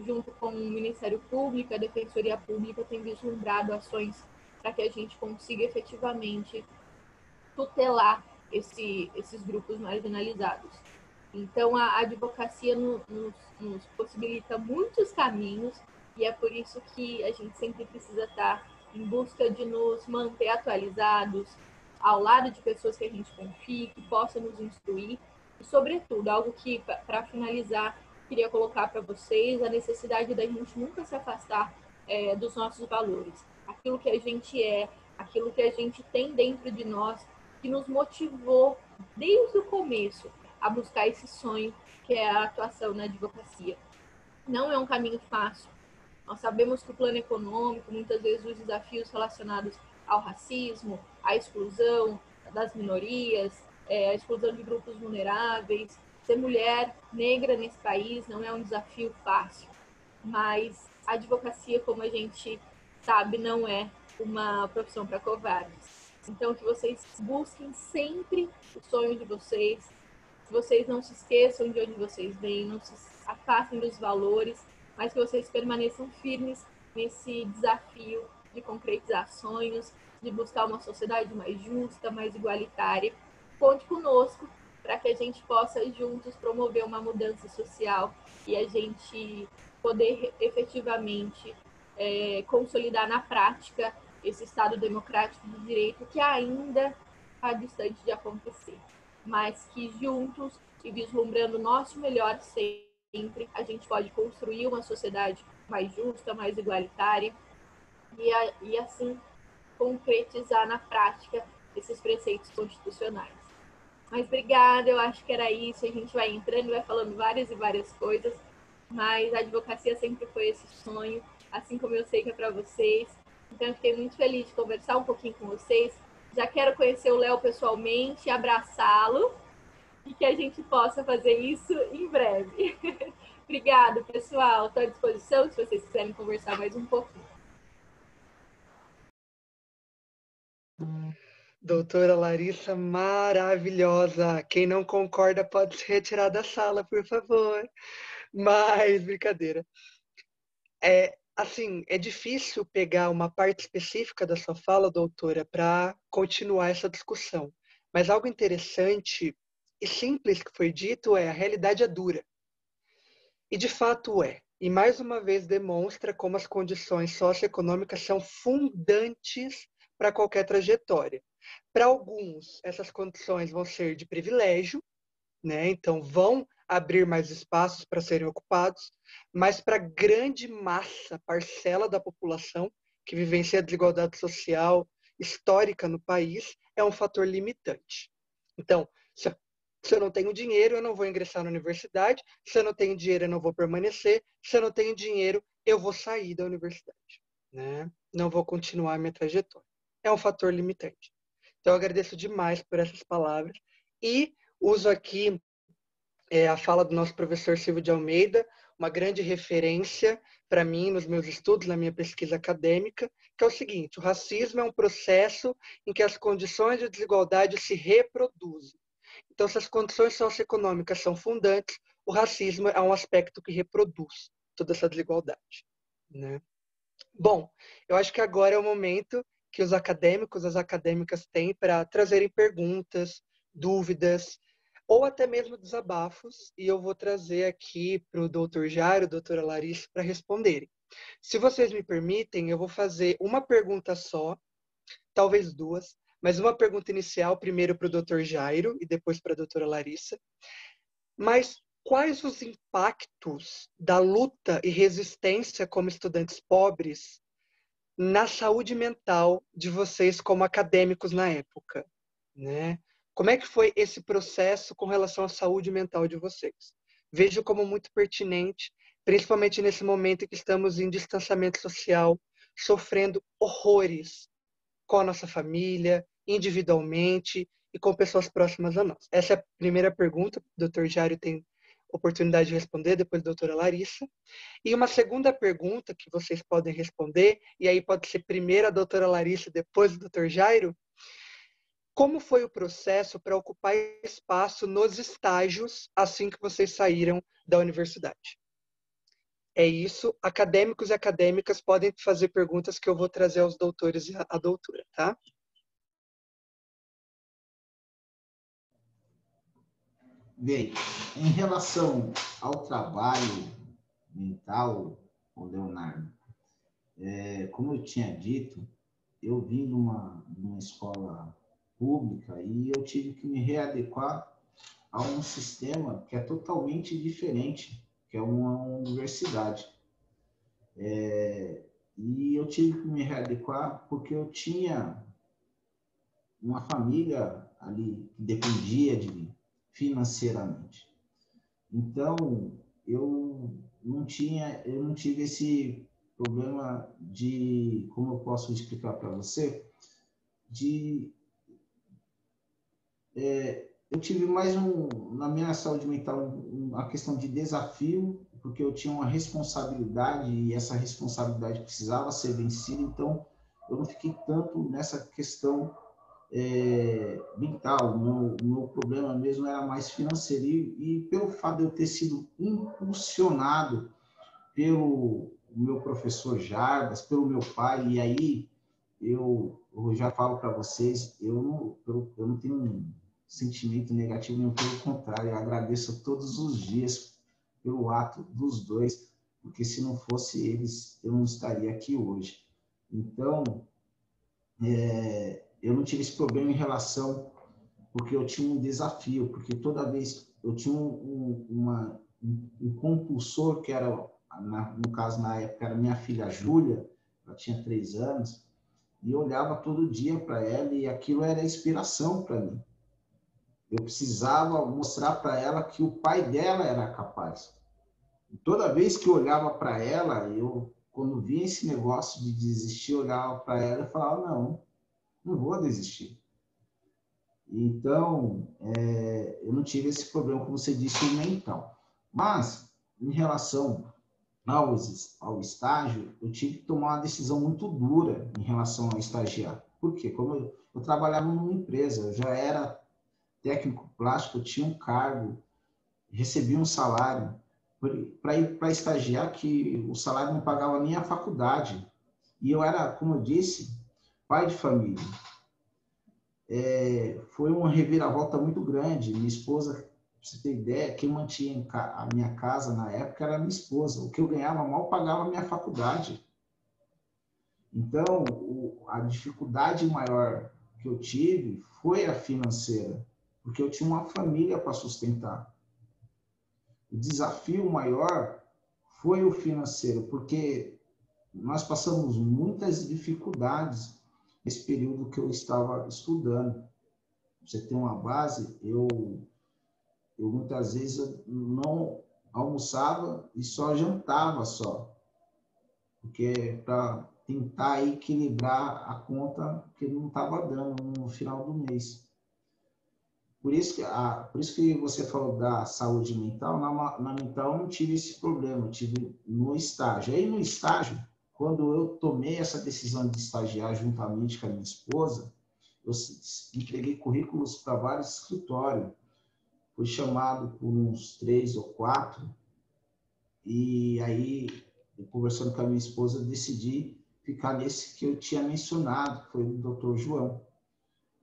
junto com o Ministério Público, a Defensoria Pública, tem vislumbrado ações para que a gente consiga efetivamente tutelar esses grupos marginalizados. Então, a advocacia nos possibilita muitos caminhos e é por isso que a gente sempre precisa estar em busca de nos manter atualizados, ao lado de pessoas que a gente confie, que possam nos instruir. E, sobretudo, algo que, para finalizar, queria colocar para vocês, a necessidade da gente nunca se afastar dos nossos valores. Aquilo que a gente é, aquilo que a gente tem dentro de nós, que nos motivou desde o começo a buscar esse sonho, que é a atuação na advocacia. Não é um caminho fácil. Nós sabemos que o plano econômico, muitas vezes os desafios relacionados ao racismo, à exclusão das minorias, a exclusão de grupos vulneráveis, ser mulher negra nesse país não é um desafio fácil, mas a advocacia, como a gente sabe, não é uma profissão para covardes. Então, que vocês busquem sempre o sonho de vocês, que vocês não se esqueçam de onde vocês vêm, não se afastem dos valores, mas que vocês permaneçam firmes nesse desafio de concretizar sonhos, de buscar uma sociedade mais justa, mais igualitária. Conte conosco para que a gente possa juntos promover uma mudança social e a gente poder efetivamente consolidar na prática esse Estado democrático de direito que ainda está distante de acontecer, mas que juntos e vislumbrando o nosso melhor sempre, a gente pode construir uma sociedade mais justa, mais igualitária e assim concretizar na prática esses preceitos constitucionais. Mas obrigada, eu acho que era isso, a gente vai entrando, vai falando várias e várias coisas, mas a advocacia sempre foi esse sonho, assim como eu sei que é para vocês. Então eu fiquei muito feliz de conversar um pouquinho com vocês. Já quero conhecer o Léo pessoalmente, abraçá-lo e que a gente possa fazer isso em breve. Obrigada, pessoal. Estou à disposição se vocês quiserem conversar mais um pouquinho. Doutora Larissa, maravilhosa. Quem não concorda pode se retirar da sala, por favor. Mas, brincadeira. Assim, é difícil pegar uma parte específica da sua fala, doutora, para continuar essa discussão. Mas algo interessante e simples que foi dito é: a realidade é dura. E de fato é. E mais uma vez demonstra como as condições socioeconômicas são fundantes para qualquer trajetória. Para alguns, essas condições vão ser de privilégio, né? Então vão abrir mais espaços para serem ocupados, mas para a grande massa, parcela da população que vivencia a desigualdade social histórica no país, é um fator limitante. Então, se eu não tenho dinheiro, eu não vou ingressar na universidade. Se eu não tenho dinheiro, eu não vou permanecer. Se eu não tenho dinheiro, eu vou sair da universidade, né? Não vou continuar a minha trajetória. É um fator limitante. Então, eu agradeço demais por essas palavras e uso aqui a fala do nosso professor Silvio de Almeida, uma grande referência para mim nos meus estudos, na minha pesquisa acadêmica, que é o seguinte: o racismo é um processo em que as condições de desigualdade se reproduzem. Então, se as condições socioeconômicas são fundantes, o racismo é um aspecto que reproduz toda essa desigualdade, né? Bom, eu acho que agora é o momento que os acadêmicos, as acadêmicas têm para trazerem perguntas, dúvidas, ou até mesmo desabafos, e eu vou trazer aqui para o doutor Jairo, doutora Larissa, para responderem. Se vocês me permitem, eu vou fazer uma pergunta só, talvez duas, mas uma pergunta inicial, primeiro para o doutor Jairo e depois para a doutora Larissa. Mas quais os impactos da luta e resistência como estudantes pobres na saúde mental de vocês como acadêmicos na época, né? Como é que foi esse processo com relação à saúde mental de vocês? Vejo como muito pertinente, principalmente nesse momento em que estamos em distanciamento social, sofrendo horrores com a nossa família, individualmente e com pessoas próximas a nós. Essa é a primeira pergunta, o Dr. Jairo tem oportunidade de responder, depois a doutora Larissa. E uma segunda pergunta que vocês podem responder, e aí pode ser primeiro a doutora Larissa, depois o doutor Jairo: como foi o processo para ocupar espaço nos estágios assim que vocês saíram da universidade? É isso. Acadêmicos e acadêmicas podem fazer perguntas que eu vou trazer aos doutores e à doutora, tá? Bem, em relação ao trabalho mental, o Leonardo, como eu tinha dito, eu vim de uma escola pública e eu tive que me readequar a um sistema que é totalmente diferente, que é uma universidade. E eu tive que me readequar porque eu tinha uma família ali que dependia de mim financeiramente. Então, eu não tive esse problema de, como eu posso explicar para você, eu tive mais na minha saúde mental, uma questão de desafio, porque eu tinha uma responsabilidade e essa responsabilidade precisava ser vencida, então eu não fiquei tanto nessa questão mental. O meu problema mesmo era mais financeiro e pelo fato de eu ter sido impulsionado pelo meu professor Jarbas, pelo meu pai, e aí eu já falo para vocês, eu não tenho um sentimento negativo nenhum, pelo contrário, eu agradeço todos os dias pelo ato dos dois, porque se não fosse eles, eu não estaria aqui hoje. Então, eu não tive esse problema em relação, porque eu tinha um desafio, porque toda vez eu tinha um compulsor, que era, no caso, na época, era minha filha Júlia, ela tinha 3 anos, e eu olhava todo dia para ela e aquilo era inspiração para mim. Eu precisava mostrar para ela que o pai dela era capaz. E toda vez que eu olhava para ela, quando via esse negócio de desistir, eu olhava para ela e falava, não vou desistir. Então, eu não tive esse problema, como você disse, eu Mas, em relação ao estágio, eu tive que tomar uma decisão muito dura em relação ao estagiar. Por quê? Como eu trabalhava numa empresa, eu já era técnico plástico, eu tinha um cargo, recebia um salário. Para ir para estagiar, que o salário não pagava nem a faculdade. E eu era, como eu disse, pai de família. Foi uma reviravolta muito grande. Minha esposa, pra você ter ideia, quem mantinha a minha casa na época era a minha esposa. O que eu ganhava mal pagava a minha faculdade. Então, a dificuldade maior que eu tive foi a financeira, porque eu tinha uma família para sustentar. O desafio maior foi o financeiro, porque nós passamos muitas dificuldades nesse período que eu estava estudando. Pra você ter uma base, eu muitas vezes não almoçava e só jantava só, porque para tentar equilibrar a conta que não estava dando no final do mês. Por isso que você falou da saúde mental, na mental eu não tive esse problema, eu tive no estágio. Aí no estágio, quando eu tomei essa decisão de estagiar juntamente com a minha esposa, eu entreguei currículos para vários escritórios. Fui chamado por uns 3 ou 4, e aí, conversando com a minha esposa, eu decidi ficar nesse que eu tinha mencionado, que foi o Dr. João.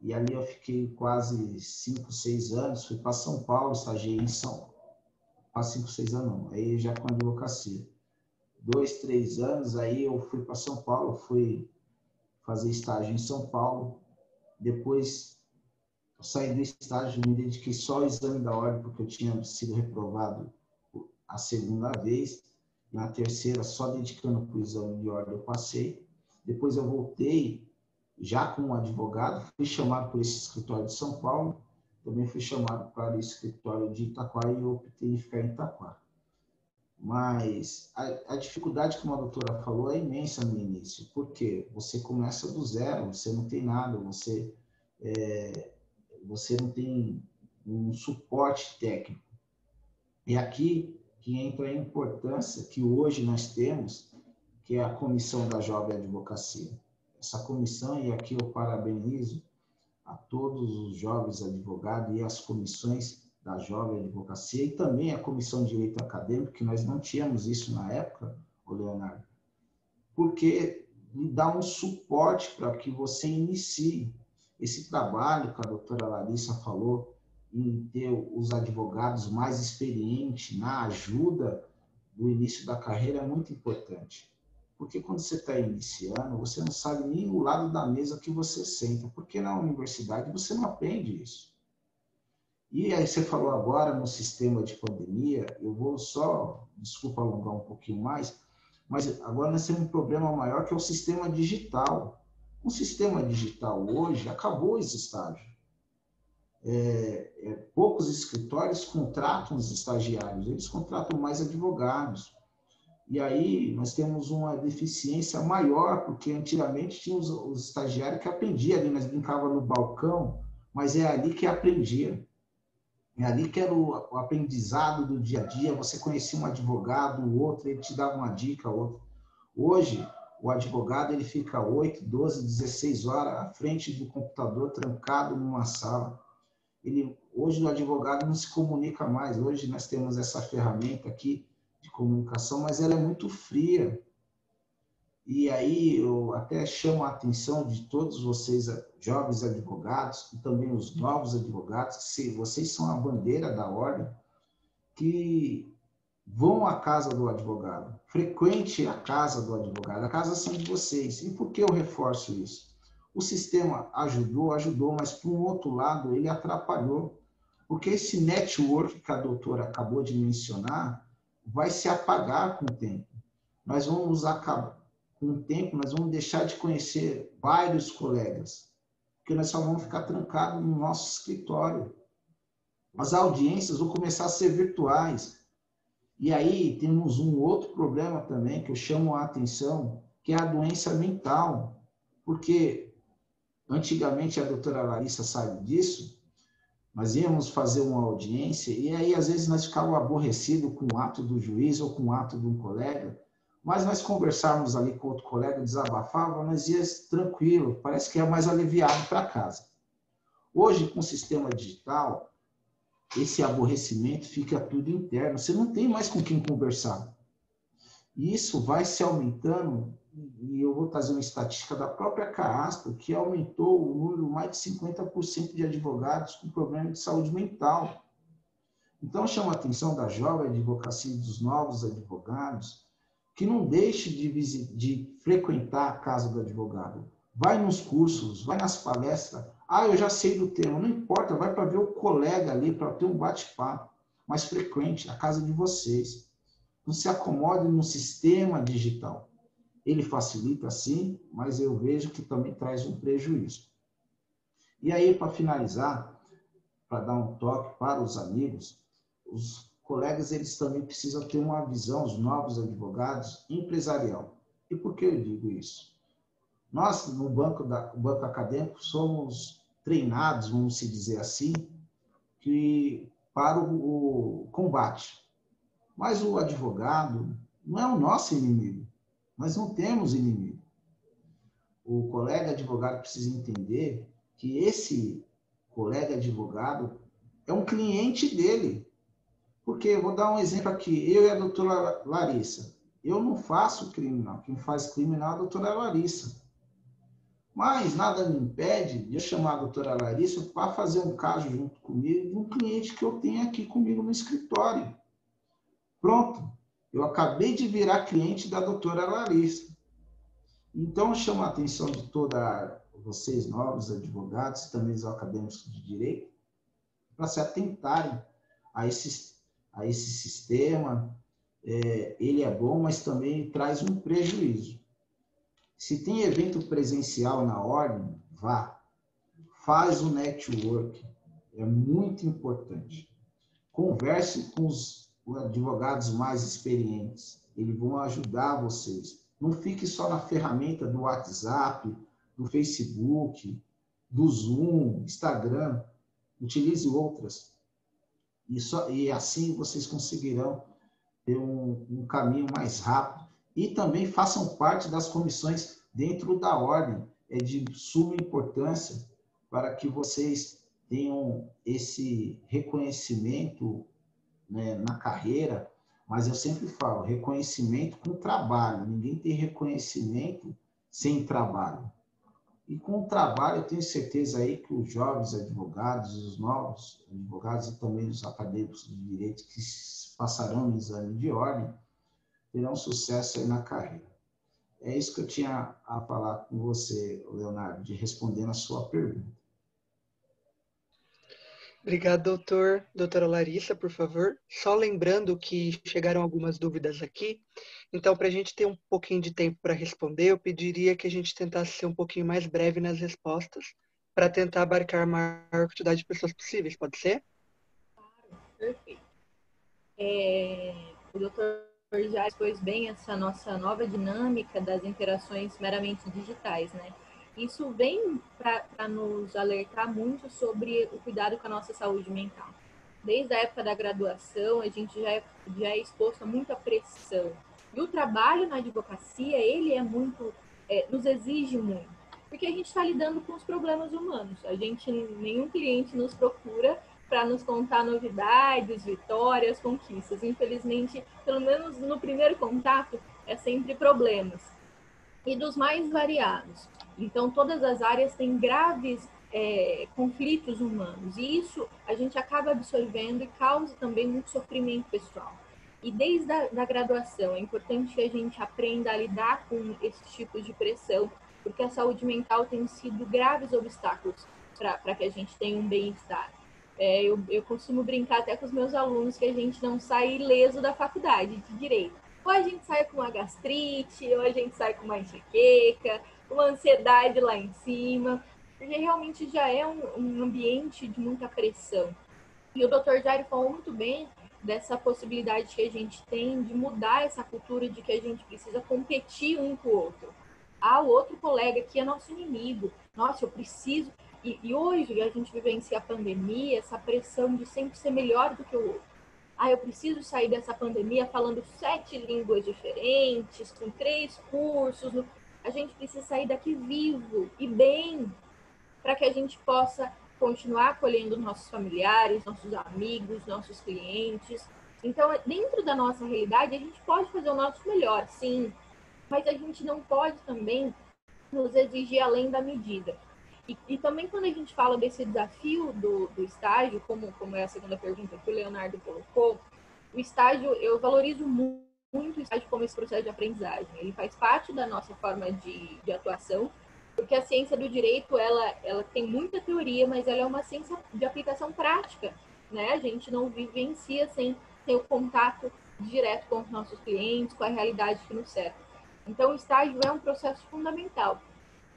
E ali eu fiquei quase 5, 6 anos, fui para São Paulo, estagiei em quase 5, 6 anos não, aí já com a advocacia. 2, 3 anos, aí eu fui para São Paulo, fui fazer estágio em São Paulo. Depois eu saí do estágio, me dediquei só ao exame da ordem, porque eu tinha sido reprovado a segunda vez. Na terceira, só dedicando para o exame de ordem, eu passei. Depois eu voltei, já como advogado, fui chamado por esse escritório de São Paulo, também fui chamado para o escritório de Itaquá e eu optei em ficar em Itaquá. Mas a dificuldade, como a doutora falou, é imensa no início, porque você começa do zero, você não tem nada, você não tem um suporte técnico. E aqui que entra a importância que hoje nós temos, que é a Comissão da Jovem Advocacia. Essa comissão, e aqui eu parabenizo a todos os jovens advogados e as comissões da Jovem Advocacia e também a Comissão de Direito Acadêmico, que nós não tínhamos isso na época, Leonardo, porque dá um suporte para que você inicie esse trabalho que a doutora Larissa falou, em ter os advogados mais experientes na ajuda do início da carreira é muito importante. Porque quando você está iniciando, você não sabe nem o lado da mesa que você senta, porque na universidade você não aprende isso. E aí você falou agora no sistema de pandemia, eu vou só, desculpa alongar um pouquinho mais, mas agora nós temos um problema maior que é o sistema digital. O sistema digital hoje acabou esse estágio. Poucos escritórios contratam os estagiários, eles contratam mais advogados. E aí nós temos uma deficiência maior, porque antigamente tinha os estagiários que aprendiam ali, nós brincávamos no balcão, mas é ali que aprendia. É ali que era o aprendizado do dia a dia, você conhecia um advogado, o outro, ele te dava uma dica, outro. Hoje, o advogado ele fica 8, 12, 16 horas à frente do computador, trancado numa sala. Hoje o advogado não se comunica mais. Hoje nós temos essa ferramenta aqui de comunicação, mas ela é muito fria. E aí eu até chamo a atenção de todos vocês, jovens advogados, e também os novos advogados, se vocês são a bandeira da ordem, que vão à casa do advogado, frequente a casa do advogado, a casa são de vocês. E por que eu reforço isso? O sistema ajudou, mas por um outro lado ele atrapalhou, porque esse network que a doutora acabou de mencionar vai se apagar com o tempo. Nós vamos acabar, com o tempo, nós vamos deixar de conhecer vários colegas, porque nós só vamos ficar trancados no nosso escritório. As audiências vão começar a ser virtuais. E aí temos um outro problema também que eu chamo a atenção, que é a doença mental. Porque antigamente a doutora Larissa sabe disso, nós íamos fazer uma audiência e aí às vezes nós ficávamos aborrecidos com o ato do juiz ou com o ato de um colega, mas nós conversarmos ali com outro colega, desabafava, nós íamos tranquilo, parece que é mais aliviado para casa. Hoje, com o sistema digital, esse aborrecimento fica tudo interno, você não tem mais com quem conversar. E isso vai se aumentando, e eu vou trazer uma estatística da própria CAASP, que aumentou o número mais de 50% de advogados com problema de saúde mental. Então, chama a atenção da jovem advocacia e dos novos advogados, que não deixe de frequentar a casa do advogado. Vai nos cursos, vai nas palestras. Ah, eu já sei do tema. Não importa, vai para ver o colega ali, para ter um bate-papo mais frequente, a casa de vocês. Não se acomode no sistema digital. Ele facilita, sim, mas eu vejo que também traz um prejuízo. E aí, para finalizar, para dar um toque para os amigos, os colegas, eles também precisam ter uma visão, os novos advogados, empresarial. E por que eu digo isso? Nós, no banco acadêmico, somos treinados, vamos se dizer assim, para o combate. Mas o advogado não é o nosso inimigo. Nós não temos inimigo. O colega advogado precisa entender que esse colega advogado é um cliente dele. Porque, eu vou dar um exemplo aqui, eu e a doutora Larissa, eu não faço criminal, quem faz criminal é a doutora Larissa. Mas nada me impede de eu chamar a doutora Larissa para fazer um caso junto comigo de um cliente que eu tenho aqui comigo no escritório. Pronto, eu acabei de virar cliente da doutora Larissa. Então, eu chamo a atenção de vocês novos advogados, também os acadêmicos de direito, para se atentarem a esse sistema. Ele é bom, mas também traz um prejuízo. Se tem evento presencial na ordem, vá. Faz o network. É muito importante. Converse com os advogados mais experientes. Eles vão ajudar vocês. Não fique só na ferramenta do WhatsApp, do Facebook, do Zoom, Instagram. Utilize outras. E assim vocês conseguirão ter um caminho mais rápido. E também façam parte das comissões dentro da ordem. É de suma importância para que vocês tenham esse reconhecimento, né, na carreira. Mas eu sempre falo, reconhecimento com trabalho. Ninguém tem reconhecimento sem trabalho. E com o trabalho, eu tenho certeza aí que os jovens advogados, os novos advogados e também os acadêmicos de direito que passarão no exame de ordem, terão sucesso aí na carreira. É isso que eu tinha a falar com você, Leonardo, de responder a sua pergunta. Obrigado, doutor. Doutora Larissa, por favor. Só lembrando que chegaram algumas dúvidas aqui, então, para a gente ter um pouquinho de tempo para responder, eu pediria que a gente tentasse ser um pouquinho mais breve nas respostas, para tentar abarcar a maior quantidade de pessoas possíveis, pode ser? Perfeito. O doutor já expôs bem essa nossa nova dinâmica das interações meramente digitais, né? Isso vem para nos alertar muito sobre o cuidado com a nossa saúde mental. Desde a época da graduação, a gente já é exposto a muita pressão. E o trabalho na advocacia, ele é muito, nos exige muito, porque a gente está lidando com os problemas humanos. Nenhum cliente nos procura para nos contar novidades, vitórias, conquistas. Infelizmente, pelo menos no primeiro contato, é sempre problemas. E dos mais variados. Então, todas as áreas têm graves conflitos humanos. E isso a gente acaba absorvendo e causa também muito sofrimento pessoal. E desde a graduação, é importante que a gente aprenda a lidar com esses tipos de pressão, porque a saúde mental tem sido graves obstáculos para que a gente tenha um bem-estar. Eu costumo brincar até com os meus alunos que a gente não sai ileso da faculdade de Direito. Ou a gente sai com uma gastrite, ou a gente sai com uma enxaqueca, uma ansiedade lá em cima, porque realmente já é um ambiente de muita pressão. E o Dr. Jairo falou muito bem dessa possibilidade que a gente tem de mudar essa cultura de que a gente precisa competir um com o outro. O outro colega que é nosso inimigo. Nossa, eu preciso... E hoje a gente vivencia a pandemia, essa pressão de sempre ser melhor do que o outro. Eu preciso sair dessa pandemia falando 7 línguas diferentes, com 3 cursos. A gente precisa sair daqui vivo e bem, para que a gente possa continuar acolhendo nossos familiares, nossos amigos, nossos clientes. Então, dentro da nossa realidade, a gente pode fazer o nosso melhor, sim, mas a gente não pode também nos exigir além da medida. E também quando a gente fala desse desafio do estágio, como é a segunda pergunta que o Leonardo colocou, o estágio, eu valorizo muito o estágio como esse processo de aprendizagem. Ele faz parte da nossa forma de atuação, porque a ciência do direito, ela tem muita teoria, mas ela é uma ciência de aplicação prática, né? A gente não vivencia sem ter o contato direto com os nossos clientes, com a realidade que nos cerca. Então, o estágio é um processo fundamental.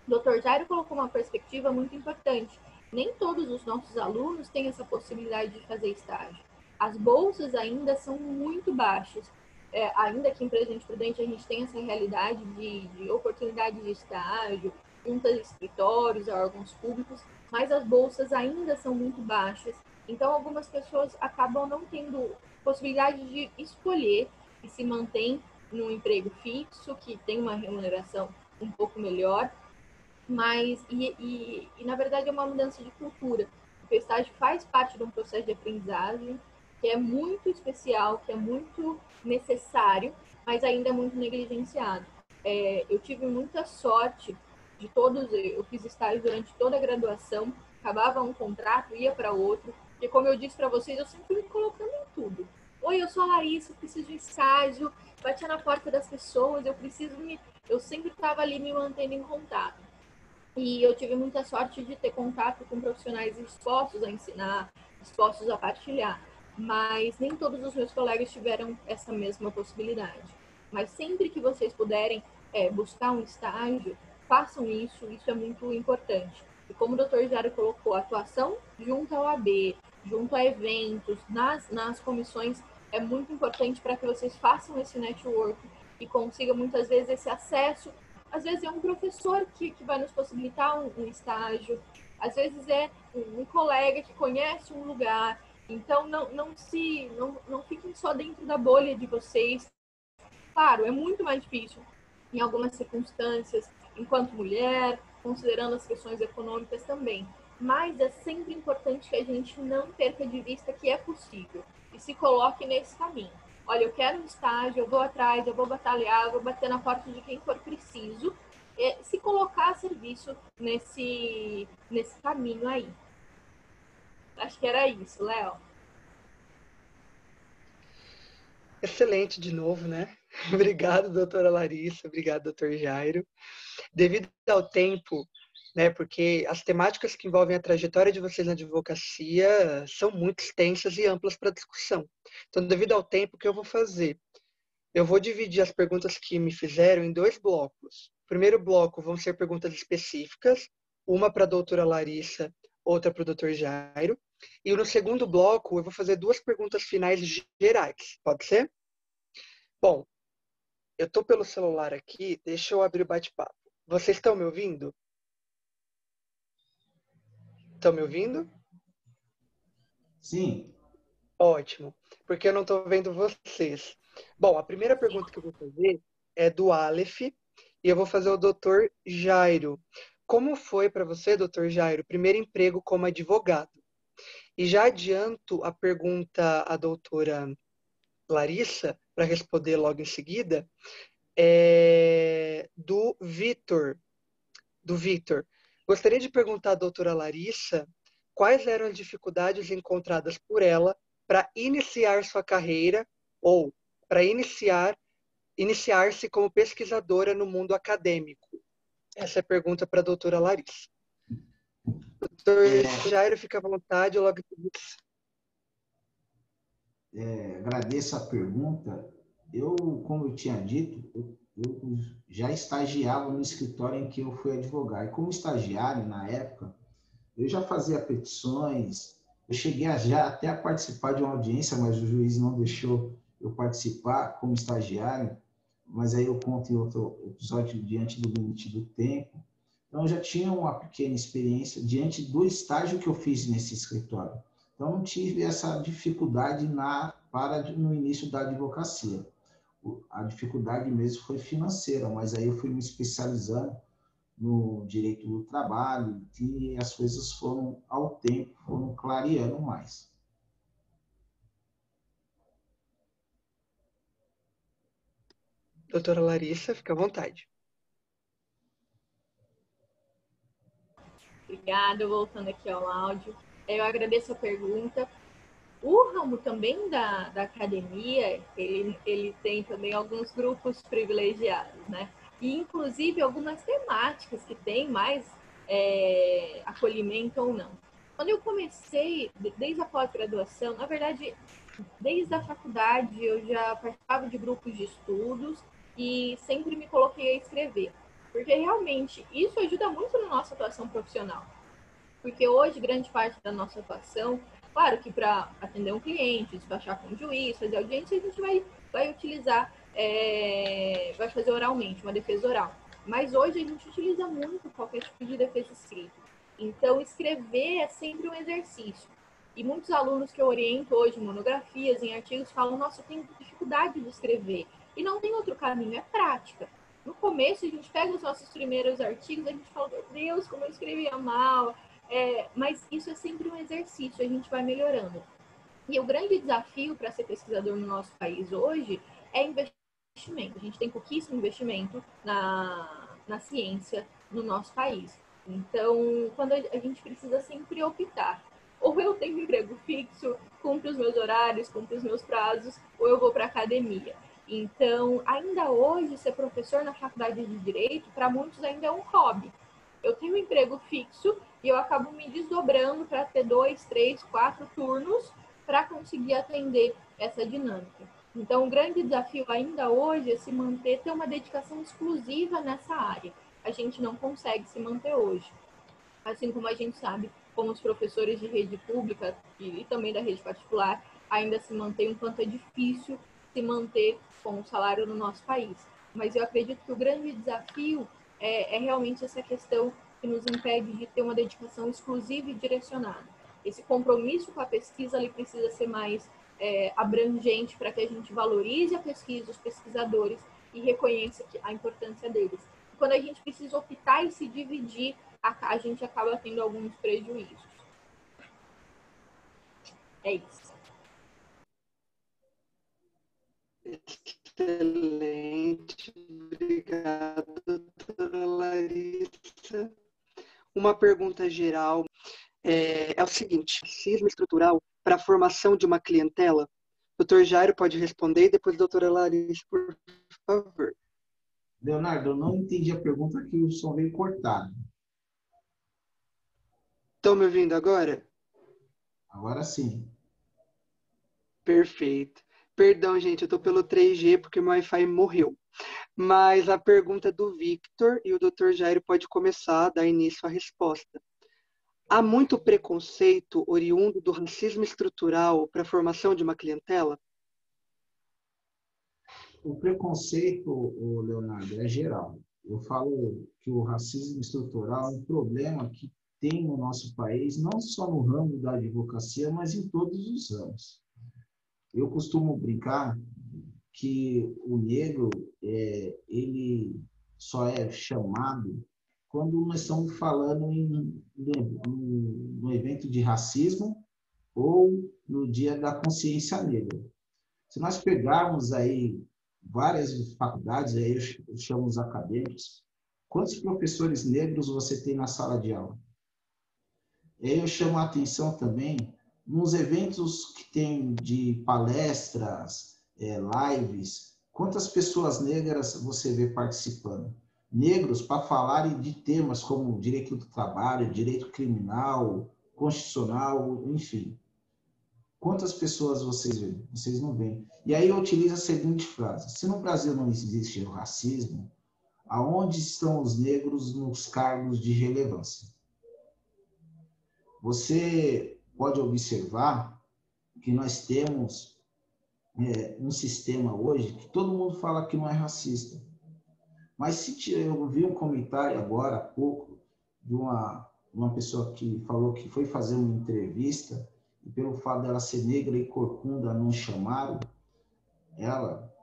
O Dr. Jairo colocou uma perspectiva muito importante. Nem todos os nossos alunos têm essa possibilidade de fazer estágio. As bolsas ainda são muito baixas. Ainda que em Presidente Prudente a gente tem essa realidade de oportunidade de estágio, juntas de escritórios, órgãos públicos, mas as bolsas ainda são muito baixas. Então, algumas pessoas acabam não tendo possibilidade de escolher e se mantém num emprego fixo, que tem uma remuneração um pouco melhor, mas na verdade é uma mudança de cultura, porque o estágio faz parte de um processo de aprendizagem que é muito especial, que é muito necessário, mas ainda é muito negligenciado. Eu tive muita sorte eu fiz estágio durante toda a graduação, acabava um contrato, ia para outro, porque como eu disse para vocês, eu sempre me colocando em tudo. Oi, eu sou a Larissa, eu preciso de estágio, batia na porta das pessoas, eu sempre estava ali me mantendo em contato. E eu tive muita sorte de ter contato com profissionais dispostos a ensinar, dispostos a partilhar. Mas nem todos os meus colegas tiveram essa mesma possibilidade. Mas sempre que vocês puderem buscar um estágio, façam isso é muito importante. E como o Dr. Jário colocou, a atuação junto ao AB, junto a eventos, nas comissões, é muito importante para que vocês façam esse network e consigam muitas vezes esse acesso. Às vezes é um professor que vai nos possibilitar um estágio, às vezes é um colega que conhece um lugar. Então, não fiquem só dentro da bolha de vocês. Claro, é muito mais difícil em algumas circunstâncias, enquanto mulher, considerando as questões econômicas também. Mas é sempre importante que a gente não perca de vista que é possível e se coloque nesse caminho. Olha, eu quero um estágio, eu vou atrás, eu vou batalhar, eu vou bater na porta de quem for preciso, se colocar a serviço nesse caminho aí. Acho que era isso, Léo. Excelente de novo, né? Obrigado, doutora Larissa. Obrigado, doutor Jairo. Devido ao tempo, né, porque as temáticas que envolvem a trajetória de vocês na advocacia são muito extensas e amplas para discussão. Então, devido ao tempo, o que eu vou fazer? Eu vou dividir as perguntas que me fizeram em 2 blocos. O primeiro bloco vão ser perguntas específicas, uma para a doutora Larissa, outra para o doutor Jairo. E no segundo bloco, eu vou fazer 2 perguntas finais gerais. Pode ser? Bom, eu estou pelo celular aqui, deixa eu abrir o bate-papo. Vocês estão me ouvindo? Estão me ouvindo? Sim. Ótimo, porque eu não estou vendo vocês. Bom, a primeira pergunta que eu vou fazer é do Aleph, e eu vou fazer ao doutor Jairo. Como foi para você, doutor Jairo, primeiro emprego como advogado? E já adianto a pergunta à doutora Larissa, para responder logo em seguida, do Vitor. Gostaria de perguntar à doutora Larissa quais eram as dificuldades encontradas por ela para iniciar sua carreira ou para iniciar-se como pesquisadora no mundo acadêmico. Essa é a pergunta para a doutora Larissa. Doutor Jairo, fica à vontade. Logo... Agradeço a pergunta. Como eu tinha dito, eu já estagiava no escritório em que eu fui advogar. E como estagiário, na época, eu já fazia petições, eu cheguei já até a participar de uma audiência, mas o juiz não deixou eu participar como estagiário, mas aí eu conto em outro episódio diante do limite do tempo. Então, eu já tinha uma pequena experiência diante do estágio que eu fiz nesse escritório. Então, não tive essa dificuldade no início da advocacia. A dificuldade mesmo foi financeira, mas aí eu fui me especializando no direito do trabalho e as coisas foram, ao tempo, foram clareando mais. Doutora Larissa, fica à vontade. Obrigada, voltando aqui ao áudio. Eu agradeço a pergunta. O ramo também da academia, ele tem também alguns grupos privilegiados, né? E, inclusive, algumas temáticas que tem mais acolhimento ou não. Quando eu comecei, desde a pós-graduação, na verdade, desde a faculdade, eu já participava de grupos de estudos e sempre me coloquei a escrever. Porque, realmente, isso ajuda muito na nossa atuação profissional. Porque hoje, grande parte da nossa atuação, claro que para atender um cliente, despachar com o juiz, fazer audiência, a gente vai utilizar, vai fazer oralmente, uma defesa oral. Mas hoje a gente utiliza muito qualquer tipo de defesa escrita. Então, escrever é sempre um exercício. E muitos alunos que eu oriento hoje em monografias, em artigos, falam, nossa, eu tenho dificuldade de escrever. E não tem outro caminho, é prática. No começo, a gente pega os nossos primeiros artigos, a gente fala, meu Deus, como eu escrevia mal. Mas isso é sempre um exercício, a gente vai melhorando. E o grande desafio para ser pesquisador no nosso país hoje é investimento. A gente tem pouquíssimo investimento na ciência no nosso país. Então, quando a gente precisa sempre optar, ou eu tenho um emprego fixo, cumpro os meus horários, cumpro os meus prazos, ou eu vou para a academia. Então, ainda hoje, ser professor na faculdade de Direito, para muitos ainda é um hobby. Eu tenho um emprego fixo e eu acabo me desdobrando para ter 2, 3, 4 turnos para conseguir atender essa dinâmica. Então, o grande desafio ainda hoje é se manter, ter uma dedicação exclusiva nessa área. A gente não consegue se manter hoje. Assim como a gente sabe, como os professores de rede pública e também da rede particular ainda se mantém um quanto é difícil se manter com o salário no nosso país. Mas eu acredito que o grande desafio é realmente essa questão que nos impede de ter uma dedicação exclusiva e direcionada. Esse compromisso com a pesquisa ele precisa ser mais abrangente para que a gente valorize a pesquisa, os pesquisadores e reconheça a importância deles. Quando a gente precisa optar e se dividir, a gente acaba tendo alguns prejuízos. É isso. Excelente, obrigado, doutora Larissa. Uma pergunta geral é o seguinte: racismo estrutural para a formação de uma clientela? Doutor Jairo pode responder e depois a doutora Larissa, por por favor. Leonardo, eu não entendi a pergunta, que o som veio cortado. Estão me ouvindo agora? Agora sim. Perfeito. Perdão, gente, eu estou pelo 3G porque meu Wi-Fi morreu. Mas a pergunta do Victor e o Dr. Jairo pode começar a dar início à resposta. Há muito preconceito oriundo do racismo estrutural para a formação de uma clientela? O preconceito, Leonardo, é geral. Eu falo que o racismo estrutural é um problema que tem no nosso país, não só no ramo da advocacia, mas em todos os ramos. Eu costumo brincar que o negro, ele só é chamado quando nós estamos falando no evento de racismo ou no dia da consciência negra. Se nós pegarmos aí várias faculdades, aí eu chamo os acadêmicos, quantos professores negros você tem na sala de aula? E aí eu chamo a atenção também nos eventos que tem de palestras, lives, quantas pessoas negras você vê participando? Negros para falarem de temas como direito do trabalho, direito criminal, constitucional, enfim. Quantas pessoas vocês veem? Vocês não veem. E aí eu utilizo a seguinte frase: se no Brasil não existe o racismo, aonde estão os negros nos cargos de relevância? Você pode observar que nós temos um sistema hoje que todo mundo fala que não é racista. Mas se eu vi um comentário agora há pouco de uma pessoa que falou que foi fazer uma entrevista e pelo fato dela ser negra e corcunda não chamaram ela,